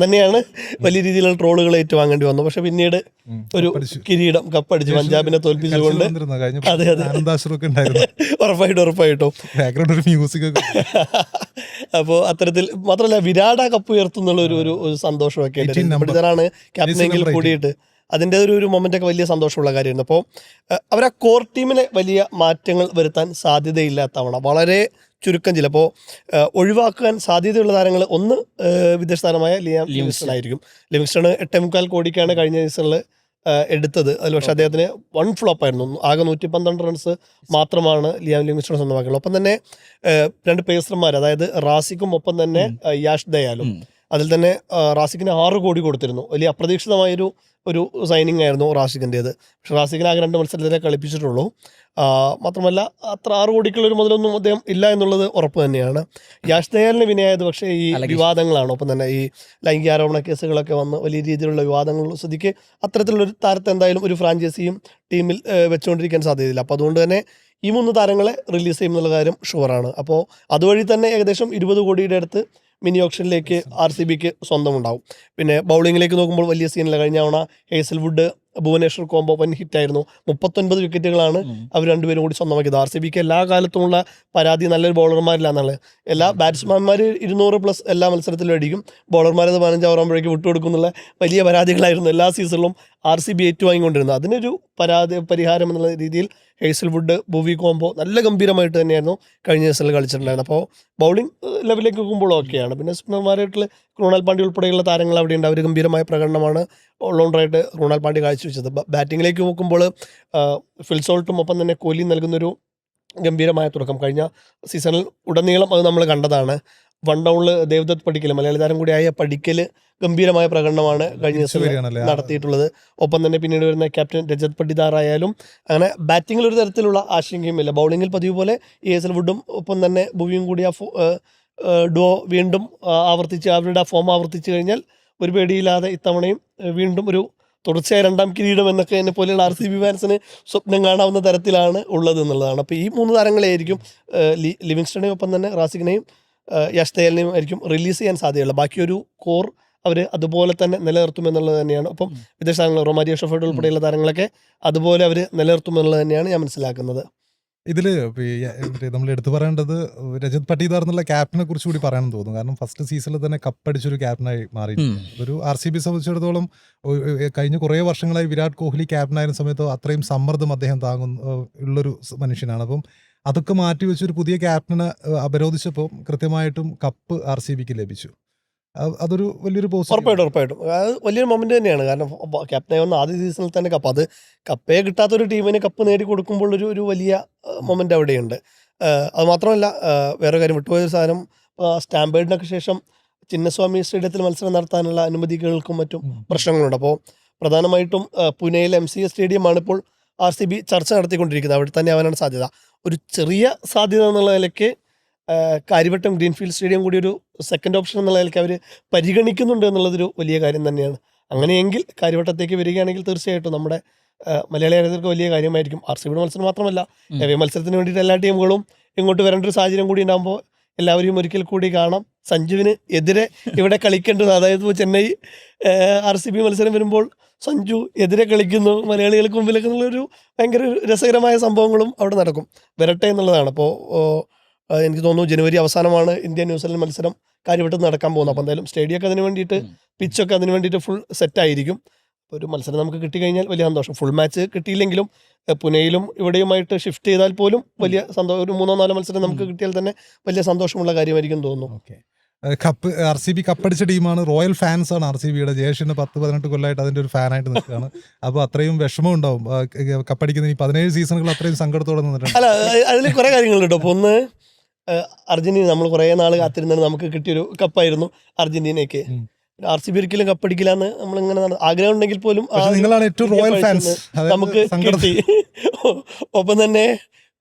തന്നെയാണ് വലിയ രീതിയിലുള്ള ട്രോളുകൾ ഏറ്റുവാങ്ങേണ്ടി വന്നു. പക്ഷെ പിന്നീട് ഒരു കിരീടം കപ്പടിച്ച് പഞ്ചാബിനെ തോൽപ്പിച്ചുകൊണ്ട് അതെ ഉറപ്പായിട്ടും അപ്പോൾ അത്തരത്തിൽ മാത്രമല്ല വിരാട് കപ്പ് ഉയർത്തുന്നുള്ള ഒരു സന്തോഷമൊക്കെ ആണ് ക്യാപ്റ്റനെങ്കിൽ കൂടിയിട്ട് അതിൻ്റെ ഒരു മൊമെൻ്റൊക്കെ വലിയ സന്തോഷമുള്ള കാര്യമായിരുന്നു. അപ്പോൾ അവർ ആ കോർ ടീമിനെ വലിയ മാറ്റങ്ങൾ വരുത്താൻ സാധ്യതയില്ലാത്തവണ വളരെ ചുരുക്കം ചിലപ്പോൾ ഒഴിവാക്കാൻ സാധ്യതയുള്ള താരങ്ങൾ ഒന്ന് വിദേശ താരമായ ലിയാം ലിവിങ്സ്റ്റൺ ആയിരിക്കും. ലിവിങ്സ്റ്റൺ 8.25 കോടിക്കാണ് കഴിഞ്ഞ സീസണിൽ എടുത്തത്. അതിൽ പക്ഷേ അദ്ദേഹത്തിന് 1 ഫ്ലോപ്പായിരുന്നു. ആകെ 112 റൺസ് മാത്രമാണ് ലിയാം ലിവിങ്സ്റ്റൺ സ്വന്തമാക്കിയുള്ളത്. ഒപ്പം തന്നെ 2 പേസർമാർ, അതായത് റാസിക്കും ഒപ്പം തന്നെ യാഷ് ദയാലും. അതിൽ തന്നെ റാസിക്കിന് 6 കോടി കൊടുത്തിരുന്നു. വലിയ അപ്രതീക്ഷിതമായൊരു സൈനിങ് ആയിരുന്നു റാസിക്കിൻ്റേത്. പക്ഷേ റാസിക്കിന് ആകെ 2 മത്സരത്തിലേ കളിപ്പിച്ചിട്ടുള്ളൂ. മാത്രമല്ല അത്ര 6 കോടിക്കുള്ളൊരു മുതലൊന്നും അദ്ദേഹം ഇല്ല എന്നുള്ളത് ഉറപ്പ് തന്നെയാണ്. യാഷ് ദയാലിന് വിനയായത് പക്ഷേ ഈ വിവാദങ്ങളാണ്. ഒപ്പം തന്നെ ഈ ലൈംഗിക ആരോപണ കേസുകളൊക്കെ വന്ന് വലിയ രീതിയിലുള്ള വിവാദങ്ങളുള്ള സ്ഥിതിക്ക് അത്തരത്തിലുള്ളൊരു താരത്തെ എന്തായാലും ഒരു ഫ്രാഞ്ചൈസിയും ടീമിൽ വെച്ചുകൊണ്ടിരിക്കാൻ സാധ്യതയില്ല. അപ്പോൾ അതുകൊണ്ട് തന്നെ ഈ 3 താരങ്ങളെ റിലീസ് ചെയ്യുമെന്നുള്ള കാര്യം ഷുവറാണ്. അപ്പോൾ അതുവഴി തന്നെ ഏകദേശം 20 കോടിയുടെ അടുത്ത് മിനി ഓപ്ഷനിലേക്ക് RCBക്ക് സ്വന്തമുണ്ടാവും. പിന്നെ ബൗളിങ്ങിലേക്ക് നോക്കുമ്പോൾ വലിയ സീനില്ല. കഴിഞ്ഞ തവണ ഹേസൽവുഡ് ഭുവനേശ്വർ കോംബോ വൻ ഹിറ്റായിരുന്നു. 39 വിക്കറ്റുകളാണ് അവർ രണ്ടുപേരും കൂടി സ്വന്തമാക്കിയത്. RCBക്ക് എല്ലാ കാലത്തുമുള്ള പരാതി നല്ലൊരു ബൗളർമാരില്ലാന്നുള്ളത്. എല്ലാ ബാറ്റ്സ്മാൻമാർ 200+ എല്ലാ മത്സരത്തിലും അടിക്കും, ബൗളർമാരത് 15 ഓവറാകുമ്പോഴേക്ക് വിട്ടുകൊടുക്കും എന്നുള്ള വലിയ പരാതികളായിരുന്നു എല്ലാ സീസണിലും RCB ഏറ്റുവാങ്ങിക്കൊണ്ടിരുന്നത്. അതിനൊരു പരിഹാരം എന്നുള്ള രീതിയിൽ ഹേസൽവുഡ് ഭുവി കോംബോ നല്ല ഗംഭീരമായിട്ട് തന്നെയായിരുന്നു കഴിഞ്ഞ സീസണിൽ കളിച്ചിട്ടുണ്ടായിരുന്നത്. അപ്പോൾ ബൗളിംഗ് ലെവലിലേക്ക് നോക്കുമ്പോഴും ഒക്കെയാണ്. പിന്നെ സ്പിന്നർമാരായിട്ടുള്ള ക്രൂണാൽ പാണ്ഡ്യ ഉൾപ്പെടെയുള്ള താരങ്ങൾ അവിടെയുണ്ട്. അവർ ഗംഭീരമായ പ്രകടനമാണ് ഓൾറൗണ്ടറായിട്ട് ക്രൂണാൽ പാണ്ഡ്യ കാഴ്ചവെച്ചത്. ബാറ്റിങ്ങിലേക്ക് നോക്കുമ്പോൾ ഫിൽസോൾട്ടും ഒപ്പം തന്നെ കോഹ്ലിയും നൽകുന്നൊരു ഗംഭീരമായ തുടക്കം കഴിഞ്ഞ സീസണിൽ ഉടനീളം അത് നമ്മൾ കണ്ടതാണ്. 1 ഡൗണിൽ ദേവദത്ത് പടിക്കൽ, മലയാളി താരം കൂടിയായ പടിക്കൽ ഗംഭീരമായ പ്രകടനമാണ് കഴിഞ്ഞ ദിവസം നടത്തിയിട്ടുള്ളത്. ഒപ്പം തന്നെ പിന്നീട് വരുന്ന ക്യാപ്റ്റൻ രജത് പട്ടിദാർ ആയാലും അങ്ങനെ ബാറ്റിങ്ങിൽ ഒരു തരത്തിലുള്ള ആശങ്കയുമില്ല. ബൗളിങ്ങിൽ പതിവ് പോലെ ഹേസൽവുഡും ഒപ്പം തന്നെ ഭുവിയും കൂടി ഡുവോ വീണ്ടും അവരുടെ ആ ഫോം ആവർത്തിച്ച് കഴിഞ്ഞാൽ ഒരു പേടിയില്ലാതെ ഇത്തവണയും വീണ്ടും ഒരു തുടർച്ചയായ 2ാം കിരീടം എന്നൊക്കെ എന്നെ പോലെയുള്ള RCB ഫാൻസിന് സ്വപ്നം കാണാവുന്ന തരത്തിലാണ് ഉള്ളത് എന്നുള്ളതാണ്. അപ്പോൾ ഈ 3 താരങ്ങളെയായിരിക്കും ലിവിങ്സ്റ്റണെയും ഒപ്പം തന്നെ റാസിക്കിനെയും യാഷ് ദയാലിനെയും ആയിരിക്കും റിലീസ് ചെയ്യാൻ സാധ്യതയുള്ളത്. ബാക്കിയൊരു കോർ അവർ അതുപോലെ തന്നെ നിലനിർത്തുമെന്നുള്ളത് തന്നെയാണ്. ഒപ്പം വിദേശ താരങ്ങൾ റൊമാരിയോ ഷെഫേർഡ് ഉൾപ്പെടെയുള്ള താരങ്ങളൊക്കെ അതുപോലെ അവർ നിലനിർത്തുമെന്നുള്ളത് തന്നെയാണ് ഞാൻ മനസ്സിലാക്കുന്നത്. ഇതിൽ നമ്മൾ എടുത്തു പറയേണ്ടത് രജത് പട്ടീദാർ എന്നുള്ള ക്യാപ്റ്റനെ കുറിച്ച് കൂടി പറയാൻ തോന്നുന്നു. കാരണം ഫസ്റ്റ് സീസണിൽ തന്നെ കപ്പടിച്ചൊരു ക്യാപ്റ്റനായി മാറിയിട്ടുണ്ട്. ഒരു RCB സംബന്ധിച്ചിടത്തോളം കഴിഞ്ഞ കുറേ വർഷങ്ങളായി വിരാട് കോഹ്ലി ക്യാപ്റ്റനായിരുന്ന സമയത്ത് അത്രയും സമ്മർദ്ദം അദ്ദേഹം ഉള്ളൊരു മനുഷ്യനാണ്. അപ്പം അതൊക്കെ മാറ്റി വെച്ചൊരു പുതിയ ക്യാപ്റ്റനെ അപരോധിച്ചപ്പോൾ കൃത്യമായിട്ടും കപ്പ് RCBക്ക് ലഭിച്ചു. അതൊരു വലിയൊരു ഉറപ്പായിട്ടും അത് വലിയൊരു മൊമെന്റ് തന്നെയാണ്. കാരണം ക്യാപ്റ്റനായി വന്ന ആദ്യ സീസണിൽ തന്നെ അത് കപ്പേ കിട്ടാത്തൊരു ടീമിന് കപ്പ് നേടി കൊടുക്കുമ്പോൾ ഒരു വലിയ മൊമെന്റ് അവിടെയുണ്ട്. അത് മാത്രമല്ല വേറെ കാര്യം വിട്ടുപോയ സാധനം, സ്റ്റാമ്പേഡിനൊക്കെ ശേഷം ചിന്നസ്വാമി സ്റ്റേഡിയത്തിൽ മത്സരം നടത്താനുള്ള അനുമതികൾക്കും മറ്റും പ്രശ്നങ്ങളുണ്ട്. അപ്പോൾ പ്രധാനമായിട്ടും പുനെയിലെ MCA സ്റ്റേഡിയമാണ് ഇപ്പോൾ RCB ചർച്ച നടത്തിക്കൊണ്ടിരിക്കുന്നത്. അവിടെ തന്നെ ആവാനാണ് സാധ്യത. ഒരു ചെറിയ സാധ്യത എന്നുള്ള നിലയ്ക്ക് കാര്യവട്ടം ഗ്രീൻഫീൽഡ് സ്റ്റേഡിയം കൂടി ഒരു സെക്കൻഡ് ഓപ്ഷൻ എന്നുള്ള നിലയ്ക്ക് അവർ പരിഗണിക്കുന്നുണ്ട് എന്നുള്ളതൊരു വലിയ കാര്യം തന്നെയാണ്. അങ്ങനെയെങ്കിൽ കാര്യവട്ടത്തേക്ക് വരികയാണെങ്കിൽ തീർച്ചയായിട്ടും നമ്മുടെ മലയാളി ആരാധകർക്ക് വലിയ കാര്യമായിരിക്കും. RCBയുടെ മത്സരം മാത്രമല്ല, അവയെ മത്സരത്തിന് വേണ്ടിയിട്ട് എല്ലാ ടീമുകളും ഇങ്ങോട്ട് വരേണ്ട ഒരു സാഹചര്യം കൂടി ഉണ്ടാകുമ്പോൾ എല്ലാവരെയും ഒരിക്കൽ കൂടി കാണാം. സഞ്ജുവിന് എതിരെ ഇവിടെ കളിക്കേണ്ടത്, അതായത് ചെന്നൈ RCB മത്സരം വരുമ്പോൾ സഞ്ജു എതിരെ കളിക്കുന്നു മലയാളികൾക്ക് മുമ്പിലൊക്കെ എന്നുള്ളൊരു ഭയങ്കര രസകരമായ സംഭവങ്ങളും അവിടെ നടക്കും. വരട്ടെ എന്നുള്ളതാണ്. അപ്പോൾ എനിക്ക് തോന്നുന്നു ജനുവരി അവസാനമാണ് ഇന്ത്യ ന്യൂസിലൻഡ് മത്സരം കാര്യവട്ടത്ത് നടക്കാൻ പോകുന്നത്. അപ്പോൾ എന്തായാലും സ്റ്റേഡിയമൊക്കെ അതിന് വേണ്ടിയിട്ട്, പിച്ചൊക്കെ അതിന് വേണ്ടിയിട്ട് ഫുൾ സെറ്റായിരിക്കും. ഒരു മത്സരം നമുക്ക് കിട്ടിക്കഴിഞ്ഞാൽ വലിയ സന്തോഷം. ഫുൾ മാച്ച് കിട്ടിയില്ലെങ്കിലും പുനെയിലും ഇവിടെയുമായിട്ട് ഷിഫ്റ്റ് ചെയ്താൽ പോലും വലിയ സന്തോഷം. ഒരു 3-4 മത്സരം നമുക്ക് കിട്ടിയാൽ തന്നെ വലിയ സന്തോഷമുള്ള കാര്യമായിരിക്കും തോന്നുന്നു. കപ്പ് RCB കപ്പടിച്ച ടീമാണ്. റോയൽ ഫാൻസ് ആണ് RCBയുടെ. ജയേഷിന് 10-18 കൊല്ലമായിട്ട് അതിൻ്റെ ഒരു ഫാനായിട്ട് നിൽക്കുകയാണ്. അപ്പോൾ അത്രയും വിഷമം ഉണ്ടാവും കപ്പടിക്കുന്ന ഈ 17 സീസണുകൾ അത്രയും സങ്കടത്തോടെ നിന്നിട്ടുണ്ട്. അല്ല, അതിൽ കുറേ കാര്യങ്ങളുണ്ട് കേട്ടോ. അപ്പോൾ ഒന്ന്, അർജന്റീന നമ്മൾ കുറേ നാൾ കാത്തിരുന്നത് നമുക്ക് കിട്ടിയൊരു കപ്പായിരുന്നു അർജന്റീനയ്ക്ക്. RCB ഒരിക്കലും കപ്പടിക്കില്ല എന്ന് നമ്മളിങ്ങനെ ആഗ്രഹം ഉണ്ടെങ്കിൽ പോലും നിങ്ങളാണ് ഏറ്റവും റോയൽ ഫാൻസ്, നമുക്ക് കിട്ടി. ഒപ്പം തന്നെ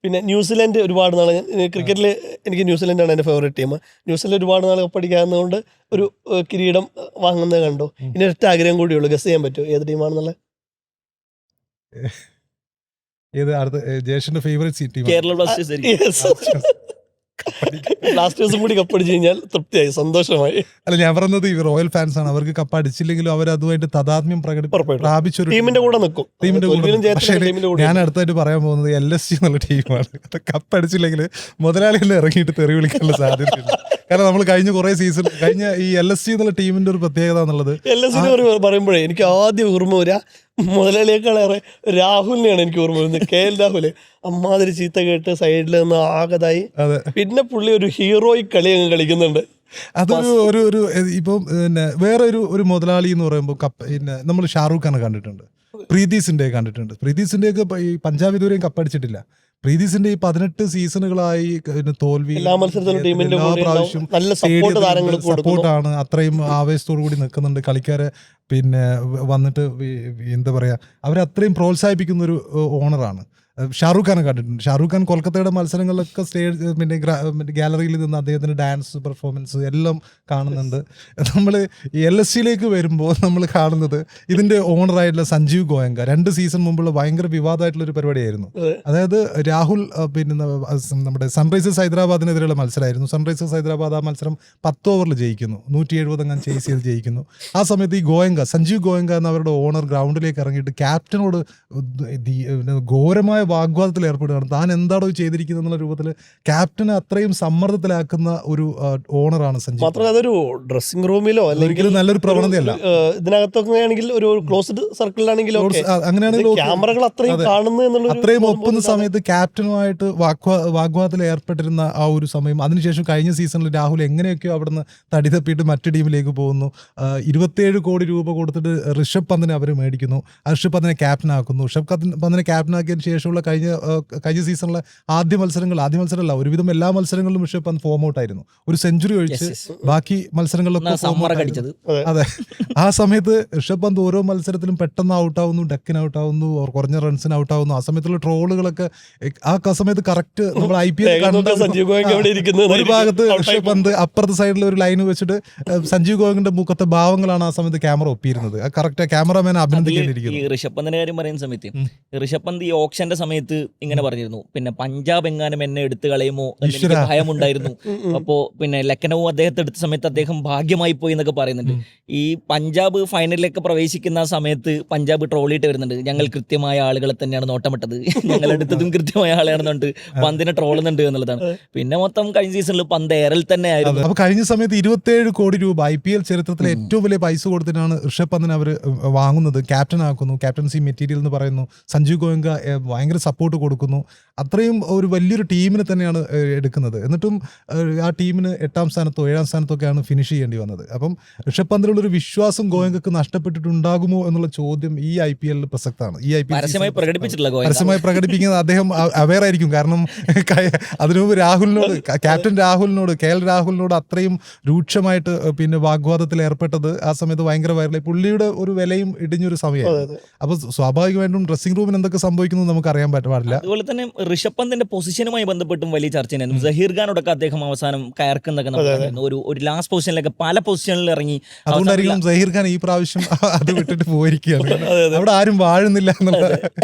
പിന്നെ ന്യൂസിലൻഡ് ഒരുപാട് നാൾ, ക്രിക്കറ്റിൽ എനിക്ക് ന്യൂസിലൻഡാണ് എൻ്റെ ഫേവറേറ്റ് ടീം. ന്യൂസിലൻഡ് ഒരുപാട് നാൾ കപ്പടിക്കാവുന്നതുകൊണ്ട് ഒരു കിരീടം വാങ്ങുന്നത് കണ്ടു. ഇനി ഒറ്റ ആഗ്രഹം കൂടിയുള്ളൂ, ഗസ് ചെയ്യാൻ പറ്റുമോ ഏത് ടീമാണെന്നുള്ളത്? ഏത് അടുത്ത ജയേഷിന്റെ ഫേവറേറ്റ് ടീം? കേരള ബ്ലാസ്റ്റേഴ്സ്. ബ്ലാസ്റ്റേഴ്സും കൂടി കപ്പടിച്ചു കഴിഞ്ഞാൽ തൃപ്തിയായി, സന്തോഷമായി. അല്ല, ഞാൻ പറഞ്ഞത് ഈ റോയൽ ഫാൻസ് ആണ്. അവർക്ക് കപ്പ് അടിച്ചില്ലെങ്കിലും അവർ അതുമായിട്ട് താതാത്മ്യം പ്രാപിച്ചൊരു ടീമിന്റെ കൂടെ നിൽക്കും. പക്ഷേ ഞാൻ അടുത്തായിട്ട് പറയാൻ പോകുന്നത് LSG എന്നുള്ള ടീമാണ്. കപ്പ് അടിച്ചില്ലെങ്കിൽ മുതലാളി തന്നെ ഇറങ്ങിയിട്ട് തെറി വിളിക്കാനുള്ള സാധ്യതയുണ്ട്. കാരണം നമ്മൾ കഴിഞ്ഞ കുറേ സീസൺ കഴിഞ്ഞ ഈ LSG എന്നുള്ള ടീമിന്റെ ഒരു പ്രത്യേകത എന്നുള്ളത്, LSG പറയുമ്പോഴേ എനിക്ക് ആദ്യം ഓർമ്മ വരിക മുതലാളിയേക്കാളേറെ രാഹുലിനെയാണ് എനിക്ക് ഓർമ്മ വരുന്നത്. KL രാഹുൽ അമ്മാതിരി ചീത്ത കേട്ട് സൈഡിൽ നിന്ന് ആകതായി. പിന്നെ പുള്ളി ഒരു ഹീറോയിക് കളി അങ്ങ് കളിക്കുന്നുണ്ട്. അതൊരു ഒരു ഇപ്പം പിന്നെ വേറെ ഒരു മുതലാളി എന്ന് പറയുമ്പോൾ പിന്നെ നമ്മൾ ഷാറൂഖ് ഖാനെ കണ്ടിട്ടുണ്ട്, പ്രീതി സിൻഡയെ കണ്ടിട്ടുണ്ട്. പ്രീതി സിൻഡയൊക്കെ ഈ പഞ്ചാബ് ഇതുവരെയും കപ്പടിച്ചിട്ടില്ല. പ്രീതി സിൻഡെ ഈ 18 സീസണുകളായി തോൽവി, എല്ലാ പ്രാവശ്യം സപ്പോർട്ടാണ്. അത്രയും ആവേശത്തോടു കൂടി നിൽക്കുന്നുണ്ട് കളിക്കാരെ. പിന്നെ വന്നിട്ട് എന്താ പറയാ, അവരത്രയും പ്രോത്സാഹിപ്പിക്കുന്ന ഒരു ഓണറാണ്. ഷാറൂഖ് ഖാനെ കണ്ടിട്ടുണ്ട്. ഷാറൂഖ് ഖാൻ കൊൽക്കത്തയുടെ മത്സരങ്ങളിലൊക്കെ സ്റ്റേജ് പിന്നെ ഗാലറിയിൽ നിന്ന് അദ്ദേഹത്തിൻ്റെ ഡാൻസ് പെർഫോമൻസ് എല്ലാം കാണുന്നുണ്ട്. നമ്മൾ LSGയിലേക്ക് വരുമ്പോൾ നമ്മൾ കാണുന്നത് ഇതിൻ്റെ ഓണറായിട്ടുള്ള സഞ്ജീവ് ഗോയങ്ക 2 സീസൺ മുമ്പുള്ള ഭയങ്കര വിവാദമായിട്ടുള്ളൊരു പരിപാടിയായിരുന്നു. അതായത് രാഹുൽ പിന്നെ നമ്മുടെ സൺറൈസേഴ്സ് ഹൈദരാബാദിനെതിരെയുള്ള മത്സരമായിരുന്നു. സൺറൈസേഴ്സ് ഹൈദരാബാദ് ആ മത്സരം 10 ഓവറിൽ ജയിക്കുന്നു, 170 അങ്ങനെ ചേസ് ചെയ്ത് ജയിക്കുന്നു. ആ സമയത്ത് ഈ സഞ്ജീവ് ഗോയങ്ക എന്ന അവരുടെ ഓണർ ഗ്രൗണ്ടിലേക്ക് ഇറങ്ങിയിട്ട് ക്യാപ്റ്റനോട് ഘോരമായ വാഗ്വാദത്തിൽ ഏർപ്പെടുകയാണ്. താൻ എന്താണോ ചെയ്തിരിക്കുന്നത് എന്നുള്ള രൂപത്തിൽ ക്യാപ്റ്റനെ അത്രയും സമ്മർദ്ദത്തിലാക്കുന്ന ഒരു ഓണറാണ് സഞ്ജയ്. മാത്രമല്ല അതൊരു ഡ്രസ്സിംഗ് റൂമിലോ അല്ലെങ്കിൽ നല്ലൊരു പ്രവണതയല്ല. ഇതിനകത്തൊക്കെ ആണെങ്കിൽ ഒരു ക്ലോസ്ഡ് സർക്കിളിലാണെങ്കിലും അങ്ങനെയാണെങ്കിൽ ക്യാമറകൾ അത്രയും ഒപ്പുന്ന സമയത്ത് ക്യാപ്റ്റനുമായിട്ട് വാഗ്വാദത്തിൽ ഏർപ്പെട്ടിരുന്ന ആ ഒരു സമയം. അതിനുശേഷം കഴിഞ്ഞ സീസണിൽ രാഹുൽ എങ്ങനെയൊക്കെയോ അവിടുന്ന് തടി തപ്പിയിട്ട് മറ്റു ടീമിലേക്ക് പോകുന്നു. 27 കോടി രൂപ കൊടുത്തിട്ട് ഋഷഭ് പന്തിനെ അവർ മേടിക്കുന്നു. ഋഷഭ് പന്തിനെ ക്യാപ്റ്റനാക്കുന്നു. ഋഷഭ് പന്തിനെ ക്യാപ്റ്റനാക്കിയതിന് ശേഷം കഴിഞ്ഞ സീസണിലെ ആദ്യ മത്സരമല്ല, ഒരുവിധം എല്ലാ മത്സരങ്ങളിലും ഋഷഭ് പന്ത് ഫോം ഔട്ട് ആയിരുന്നു. ഒരു സെഞ്ചുറി ഒഴിച്ച് ബാക്കി മത്സരങ്ങളിലൊക്കെ. അതെ, ആ സമയത്ത് ഋഷഭ് പന്ത് ഓരോ മത്സരത്തിലും പെട്ടെന്ന് ഔട്ടാവുന്നു, ഡക്കിന് ഔട്ടാവുന്നു, കുറഞ്ഞ റൺസിന് ഔട്ടാവുന്നു. ആ സമയത്തുള്ള ട്രോളുകളൊക്കെ ആ സമയത്ത് കറക്റ്റ് നമ്മൾ IPL ഒരു ഭാഗത്ത് ഋഷഭ് പന്ത് അപ്പുറത്തെ സൈഡിൽ ഒരു ലൈൻ വെച്ചിട്ട് സഞ്ജീവ് ഗോയങ്കിന്റെ മുഖത്തെ ഭാവങ്ങളാണ് ആ സമയത്ത് ക്യാമറ ഒപ്പിയിരുന്നത്. കറക്റ്റ് ക്യാമറമാൻ അഭിനന്ദിക്കേണ്ടിയിരിക്കുന്നു. ഋഷഭ് പന്തിന്റെ കാര്യം പറയുന്ന സമയത്ത് ഋഷഭ് പന്ത് ഈ ഓപ്ഷന്റെ സമയത്ത് ഇങ്ങനെ പറഞ്ഞിരുന്നു, പിന്നെ പഞ്ചാബ് എങ്ങാനും എന്നെ എടുത്തു കളയുമോ എന്ന് എനിക്ക് ഈശ്വരാ. ഭയമുണ്ടായിരുന്നു. അപ്പോ പിന്നെ ലക്നൗ അദ്ദേഹത്തെ എടുത്ത സമയത്ത് അദ്ദേഹം ഭാഗ്യമായി പോയി എന്നൊക്കെ പറയുന്നുണ്ട്. ഈ പഞ്ചാബ് ഫൈനലിലേക്ക് പ്രവേശിക്കുന്ന ആ സമയത്ത് പഞ്ചാബ് ട്രോളിയിട്ട് വരുന്നുണ്ട്, ഞങ്ങൾ കൃത്യമായ ആളുകളെ തന്നെയാണ് നോട്ടമിട്ടത്, ഞങ്ങൾ എടുത്തതും കൃത്യമായ ആളെയാണെന്നുണ്ട്, പന്തിനെ ട്രോളുന്നുണ്ട് എന്നുള്ളതാണ്. പിന്നെ മൊത്തം കഴിഞ്ഞ സീസണിൽ പന്ത് എയറിൽ തന്നെ ആയിരുന്നു. അപ്പൊ കഴിഞ്ഞ സമയത്ത് 27 കോടി രൂപ IPL ചരിത്രത്തിലെ ഏറ്റവും വലിയ പൈസ കൊടുത്തിട്ടാണ് ഋഷഭ് പന്തിനെ അവർ വാങ്ങുന്നത്, ക്യാപ്റ്റൻ ആക്കുന്നു, ക്യാപ്റ്റൻസി മെറ്റീരിയൽ എന്ന് പറയുന്നു. സഞ്ജു ഗോയങ്ക ഭയങ്കര സപ്പോർട്ട് കൊടുക്കുന്നു. അത്രയും ഒരു വലിയൊരു ടീമിനെ തന്നെയാണ് എടുക്കുന്നത്. എന്നിട്ടും ആ ടീമിന് 8ാം സ്ഥാനത്തോ 7ാം സ്ഥാനത്തോ ഒക്കെയാണ് ഫിനിഷ് ചെയ്യേണ്ടി വന്നത്. അപ്പം ഋഷഭ് പന്തിനുള്ളൊരു വിശ്വാസം ഗോയങ്കക്ക് നഷ്ടപ്പെട്ടിട്ടുണ്ടാകുമോ എന്നുള്ള ചോദ്യം ഈ IPL പ്രസക്തമാണ്. ഈ IPL പരസ്യമായി പ്രകടിപ്പിച്ചിട്ടുള്ള പരസ്യമായി പ്രകടിപ്പിക്കുന്നത് അദ്ദേഹം അവെയർ ആയിരിക്കും. കാരണം അതിനു മുമ്പ് രാഹുലിനോട്, ക്യാപ്റ്റൻ രാഹുലിനോട്, KL രാഹുലിനോട് അത്രയും രൂക്ഷമായിട്ട് പിന്നെ വാഗ്വാദത്തിൽ ഏർപ്പെട്ടത് ആ സമയത്ത് ഭയങ്കര വൈറലായി. പുള്ളിയുടെ ഒരു വിലയും ഇടിഞ്ഞൊരു സമയമായിരുന്നു. അപ്പൊ സ്വാഭാവികമായിട്ടും ഡ്രസ്സിംഗ് റൂമിന് എന്തൊക്കെ സംഭവിക്കുന്നു നമുക്ക് അറിയാൻ പാടില്ല. അതുപോലെ തന്നെ ഋഷഭ് പന്തിന്റെ പൊസിഷനുമായി ബന്ധപ്പെട്ടും വലിയ ചർച്ച തന്നെയായിരുന്നു. സഹീർ ഖാനോടൊക്കെ അദ്ദേഹം അവസാനം കയർക്കുന്നൊക്കെ നമ്മൾ കണ്ടിരുന്നു. ഒരു ലാസ്റ്റ് പൊസിഷനിലൊക്കെ പല പൊസിഷനിൽ ഇറങ്ങി. അതുകൊണ്ടായിരിക്കും സഹീർ ഖാൻ ഈ പ്രാവശ്യം അത് വിട്ടിട്ട് പോയിരിക്കുകയാണ്. അവിടെ ആരും വാഴുന്നില്ല എന്നുള്ള,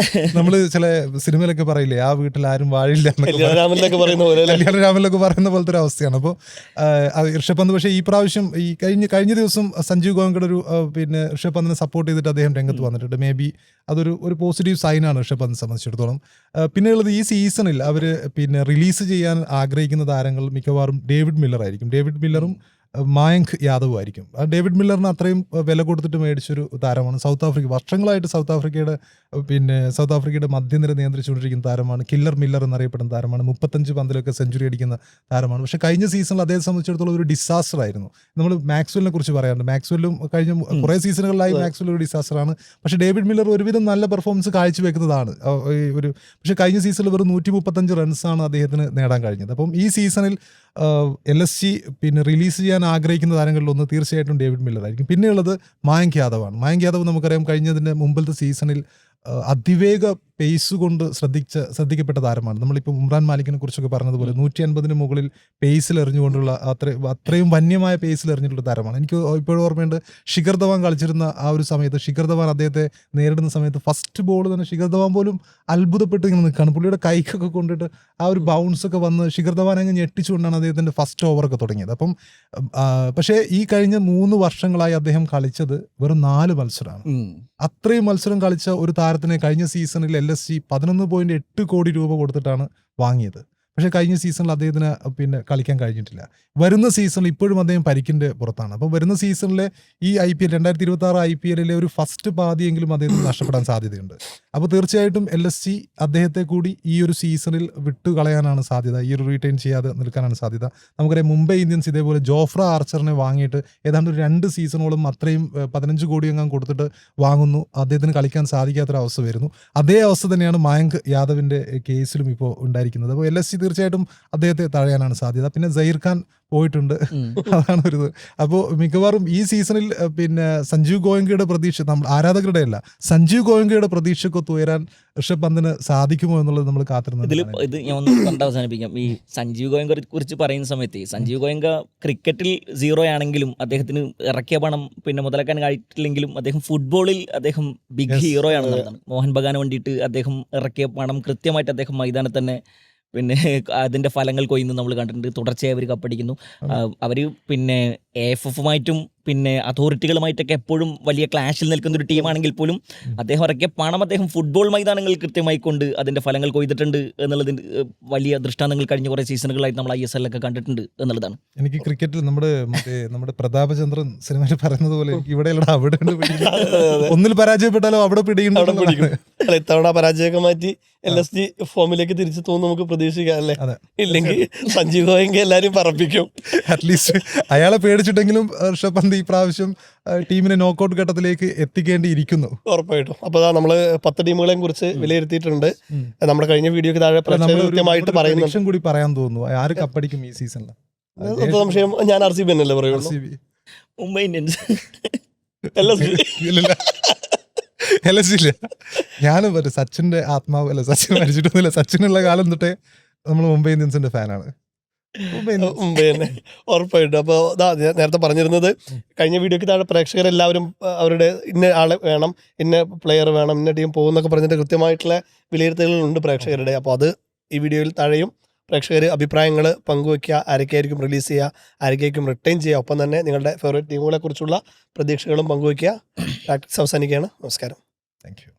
നമ്മള് ചില സിനിമയിലൊക്കെ പറയില്ലേ, ആ വീട്ടിൽ ആരും വാഴില്ല എന്നൊക്കെ കല്യാണരാമനിലൊക്കെ പറയുന്ന പോലെ കല്യാണരാമനിലൊക്കെ പറയുന്ന പോലത്തെ ഒരു അവസ്ഥയാണ്. അപ്പോൾ ഋഷഭ് പന്ത് പക്ഷേ ഈ പ്രാവശ്യം ഈ കഴിഞ്ഞ ദിവസം സഞ്ജു ഗോയങ്കയുടെ ഒരു പിന്നെ ഋഷഭ് പന്തിനെ സപ്പോർട്ട് ചെയ്തിട്ട് അദ്ദേഹം രംഗത്ത് വന്നിട്ടുണ്ട്. മേ ബി അതൊരു പോസിറ്റീവ് സൈനാണ് ഋഷഭ് പന്തിനെ സംബന്ധിച്ചിടത്തോളം. പിന്നെയുള്ളത് ഈ സീസണിൽ അവർ പിന്നെ റിലീസ് ചെയ്യാൻ ആഗ്രഹിക്കുന്ന താരങ്ങൾ മിക്കവാറും ഡേവിഡ് മില്ലർ ആയിരിക്കും. ഡേവിഡ് മില്ലറും മായങ്ക് യാദവും ആയിരിക്കും. ഡേവിഡ് മില്ലറിന് അത്രയും വില കൊടുത്തിട്ട് മേടിച്ചൊരു താരമാണ്. സൗത്ത് ആഫ്രിക്ക വർഷങ്ങളായിട്ട് സൗത്ത് ആഫ്രിക്കയുടെ മധ്യനിര നിയന്ത്രിച്ചുകൊണ്ടിരിക്കുന്ന താരമാണ്. കില്ലർ മില്ലർ എന്നറിയപ്പെടുന്ന താരമാണ്. 35 പന്തിലൊക്കെ സെഞ്ചുറി അടിക്കുന്ന താരമാണ്. പക്ഷേ കഴിഞ്ഞ സീസണിൽ അദ്ദേഹത്തെ സംബന്ധിച്ചിടത്തോളം ഒരു ഡിസാസ്റ്റർ ആയിരുന്നു. നമ്മൾ മാക്സ്വെല്ലിനെ കുറിച്ച് പറയാറുണ്ട്. മാക്സ്വെല്ലും കഴിഞ്ഞ കുറേ സീസണുകളിലായി മാക്സ്വെൽ ഒരു ഡിസാസ്റ്ററാണ്. പക്ഷേ ഡേവിഡ് മില്ലർ ഒരുവിധം നല്ല പെർഫോമൻസ് കാഴ്ചവെക്കുന്നതാണ്. പക്ഷേ കഴിഞ്ഞ സീസണിൽ വെറും 135 റൺസാണ് അദ്ദേഹത്തിന് നേടാൻ കഴിഞ്ഞത്. അപ്പം ഈ സീസണിൽ LSG പിന്നെ റിലീസ് ചെയ്യാൻ ആഗ്രഹിക്കുന്ന താരങ്ങളിലൊന്ന് തീർച്ചയായിട്ടും ഡേവിഡ് മില്ലർ ആയിരിക്കും. പിന്നെയുള്ളത് മായങ്ക് യാദവാണ്. മായങ്ക് യാദവ് നമുക്കറിയാം കഴിഞ്ഞതിൻ്റെ മുമ്പത്തെ സീസണിൽ അതിവേഗ പേസ് കൊണ്ട് ശ്രദ്ധിക്കപ്പെട്ട താരമാണ്. നമ്മളിപ്പോൾ ഉമ്രാൻ മാലിക്കിനെ കുറിച്ചൊക്കെ പറഞ്ഞതുപോലെ 150-ന് മുകളിൽ പേസിൽ എറിഞ്ഞുകൊണ്ടുള്ള അത്രയും വന്യമായ പേസിൽ എറിഞ്ഞിട്ടുള്ള താരമാണ്. എനിക്ക് ഇപ്പോഴും ഓർമ്മയുണ്ട്, ശിഖർ ധവാൻ കളിച്ചിരുന്ന ആ ഒരു സമയത്ത് ശിഖർ ധവാൻ അദ്ദേഹത്തെ നേരിടുന്ന സമയത്ത് ഫസ്റ്റ് ബോൾ തന്നെ ശിഖർ ധവാൻ പോലും അത്ഭുതപ്പെട്ട് ഇങ്ങനെ നിൽക്കുകയാണ്. പുള്ളിയുടെ കൈക്കൊക്കെ കൊണ്ടിട്ട് ആ ഒരു ബൗൺസൊക്കെ വന്ന് ശിഖർ ധവാൻ അങ്ങ് ഞെട്ടിച്ചുകൊണ്ടാണ് അദ്ദേഹത്തിൻ്റെ ഫസ്റ്റ് ഓവറൊക്കെ തുടങ്ങിയത്. അപ്പം പക്ഷേ ഈ കഴിഞ്ഞ 3 വർഷങ്ങളായി അദ്ദേഹം കളിച്ചത് വെറും 4 മത്സരമാണ്. അത്രയും മത്സരം കളിച്ച ഒരു താരത്തിനെ കഴിഞ്ഞ സീസണിൽ LSG 11.8 കോടി രൂപ കൊടുത്തിട്ടാണ് വാങ്ങിയത്. പക്ഷേ കഴിഞ്ഞ സീസണിൽ അദ്ദേഹത്തിന് പിന്നെ കളിക്കാൻ കഴിഞ്ഞിട്ടില്ല. വരുന്ന സീസണിൽ ഇപ്പോഴും അദ്ദേഹം പരിക്കിൻ്റെ പുറത്താണ്. അപ്പോൾ വരുന്ന സീസണിലെ ഈ IPL 2026 IPL ഒരു ഫസ്റ്റ് പാതിയെങ്കിലും അദ്ദേഹത്തിന് നഷ്ടപ്പെടാൻ സാധ്യതയുണ്ട്. അപ്പോൾ തീർച്ചയായിട്ടും LSG അദ്ദേഹത്തെ കൂടി ഈ ഒരു സീസണിൽ വിട്ടുകളയാനാണ് സാധ്യത. ഈ ഒരു റീറ്റെയിൻ ചെയ്യാതെ നിൽക്കാനാണ് സാധ്യത. നമുക്കറിയാം മുംബൈ ഇന്ത്യൻസ് ഇതേപോലെ ജോഫ്ര ആർച്ചറിനെ വാങ്ങിയിട്ട് ഏതാണ്ട് 2 സീസണോളം അത്രയും 15 കോടി എങ്ങാൻ കൊടുത്തിട്ട് വാങ്ങുന്നു. അദ്ദേഹത്തിന് കളിക്കാൻ സാധിക്കാത്തൊരവസ്ഥ വരുന്നു. അതേ അവസ്ഥ തന്നെയാണ് മായങ്ക് യാദവിൻ്റെ കേസിലും ഇപ്പോൾ ഉണ്ടായിരിക്കുന്നത്. അപ്പോൾ LSG തീർച്ചയായിട്ടും അദ്ദേഹത്തെ തഴയാനാണ് സാധ്യത. പിന്നെ സഹീർ ഖാൻ പോയിട്ടുണ്ട്, അതാണ് ഒരു ഇത്. അപ്പോൾ മിക്കവാറും ഈ സീസണിൽ പിന്നെ സഞ്ജീവ് ഗോയങ്കയുടെ പ്രതീക്ഷ, നമ്മൾ ആരാധകരുടെ അല്ല, സഞ്ജീവ് ഗോയങ്കയുടെ പ്രതീക്ഷക്കൊത്ത് ഉയരാൻ ഋഷഭ് പന്തിന് സാധിക്കുമോ എന്നുള്ളത് നമ്മൾ കാത്തിരുന്നത്. ഇത് ഞാൻ ഒന്ന് കണ്ട് അവസാനിപ്പിക്കാം. ഈ സഞ്ജീവ് ഗോയങ്കയെ കുറിച്ച് പറയുന്ന സമയത്ത് സഞ്ജീവ് ഗോയങ്ക ക്രിക്കറ്റിൽ 0 ആണെങ്കിലും അദ്ദേഹത്തിന് ഇറക്കിയ പണം പിന്നെ മുതലാക്കാൻ കഴിയിട്ടില്ലെങ്കിലും അദ്ദേഹം ഫുട്ബോളിൽ അദ്ദേഹം ബിഗ് ഹീറോ ആണെന്നുള്ളതാണ്. മോഹൻ ബഗാന് വേണ്ടിയിട്ട് അദ്ദേഹം ഇറക്കിയ പണം കൃത്യമായിട്ട് അദ്ദേഹം മൈതാനത്ത് തന്നെ പിന്നെ അതിൻ്റെ ഫലങ്ങൾ കൊയ്യുന്നു നമ്മൾ കണ്ടിട്ടുണ്ട്. തുടർച്ചയായി അവർ കപ്പടിക്കുന്നു. അവർ പിന്നെ AFFുമായിട്ടും പിന്നെ അതോറിറ്റികളുമായിട്ടൊക്കെ എപ്പോഴും വലിയ ക്ലാഷിൽ നിൽക്കുന്ന ഒരു ടീമാണെങ്കിൽ പോലും അദ്ദേഹം ഇറക്കിയ പണം അദ്ദേഹം ഫുട്ബോൾ മൈതാനങ്ങളിൽ കൃത്യമായി കൊണ്ട് അതിൻ്റെ ഫലങ്ങൾ കൊയ്തിട്ടുണ്ട് എന്നുള്ളതിന് വലിയ ദൃഷ്ടാന്തങ്ങൾ കഴിഞ്ഞ കുറേ സീസണുകളായിട്ട് നമ്മൾ ISL ഒക്കെ കണ്ടിട്ടുണ്ട് എന്നുള്ളതാണ്. എനിക്ക് ക്രിക്കറ്റിൽ നമ്മുടെ പ്രതാപചന്ദ്രൻ സിനിമയിൽ പറയുന്നത് പോലെ ഇവിടെ അവിടെ ഒന്നിൽ പരാജയപ്പെട്ടാലോ അവിടെ പിടിക്കും. ഇത്തവണ പരാജയമൊക്കെ മാറ്റി LSG ഫോമിലേക്ക് തിരിച്ചു തോന്നുന്നു നമുക്ക് പ്രതീക്ഷിക്കാം അല്ലേ? ഇല്ലെങ്കിൽ സഞ്ജീവ് ഗോയങ്ക എല്ലാരും പറപ്പിക്കും. അറ്റ്ലീസ്റ്റ് അയാളെ പേടിച്ചിട്ടെങ്കിലും ഋഷഭ് പന്ത് ഈ പ്രാവശ്യം ടീമിനെ നോക്കൌട്ട് ഘട്ടത്തിലേക്ക് എത്തിക്കേണ്ടിയിരിക്കുന്നു. ഉറപ്പായിട്ടും. അപ്പോൾ നമ്മള് 10 ടീമുകളെ കുറിച്ച് വിലയിരുത്തിയിട്ടുണ്ട്. നമ്മുടെ കഴിഞ്ഞ വീഡിയോക്ക് താഴെ കൃത്യമായിട്ട് പറയുന്നത് കൂടി പറയാൻ തോന്നുന്നു. ആര് കപ്പടിക്കും ഈ സീസണിൽ? സംശയം ഞാൻ RCB എന്നല്ലേ പറയുള്ളൂ. മുംബൈ ഇന്ത്യൻസ് LSG ഞാനും സച്ചിന്റെ ആത്മാവ് അല്ല, സച്ചിൻ മരിച്ചിട്ടൊന്നുമില്ല. സച്ചിനുള്ള കാലം തൊട്ടേ നമ്മൾ മുംബൈ ഇന്ത്യൻസിന്റെ ഫാനാണ്. മുംബൈ തന്നെ ഉറപ്പായിട്ടും. അപ്പോൾ നേരത്തെ പറഞ്ഞിരുന്നത് കഴിഞ്ഞ വീഡിയോയ്ക്ക് താഴെ പ്രേക്ഷകരെല്ലാവരും അവരുടെ ഇന്ന ആളെ വേണം, ഇന്ന പ്ലെയർ വേണം, ഇന്ന ടീം പോകുന്നൊക്കെ പറഞ്ഞിട്ട് കൃത്യമായിട്ടുള്ള വിലയിരുത്തലുകളുണ്ട് പ്രേക്ഷകരുടെ. അപ്പോൾ അത് ഈ വീഡിയോയിൽ താഴെയും പ്രേക്ഷകർ അഭിപ്രായങ്ങൾ പങ്കുവയ്ക്കുക, ആരൊക്കെയായിരിക്കും റിലീസ് ചെയ്യുക, ആരൊക്കെയായിരിക്കും റിട്ടേൺ ചെയ്യുക, ഒപ്പം തന്നെ നിങ്ങളുടെ ഫേവറേറ്റ് ടീമുകളെ കുറിച്ചുള്ള പ്രതീക്ഷകളും പങ്കുവയ്ക്കുക. പ്രാക്ടീസ് അവസാനിക്കുകയാണ്. നമസ്കാരം. Thank you.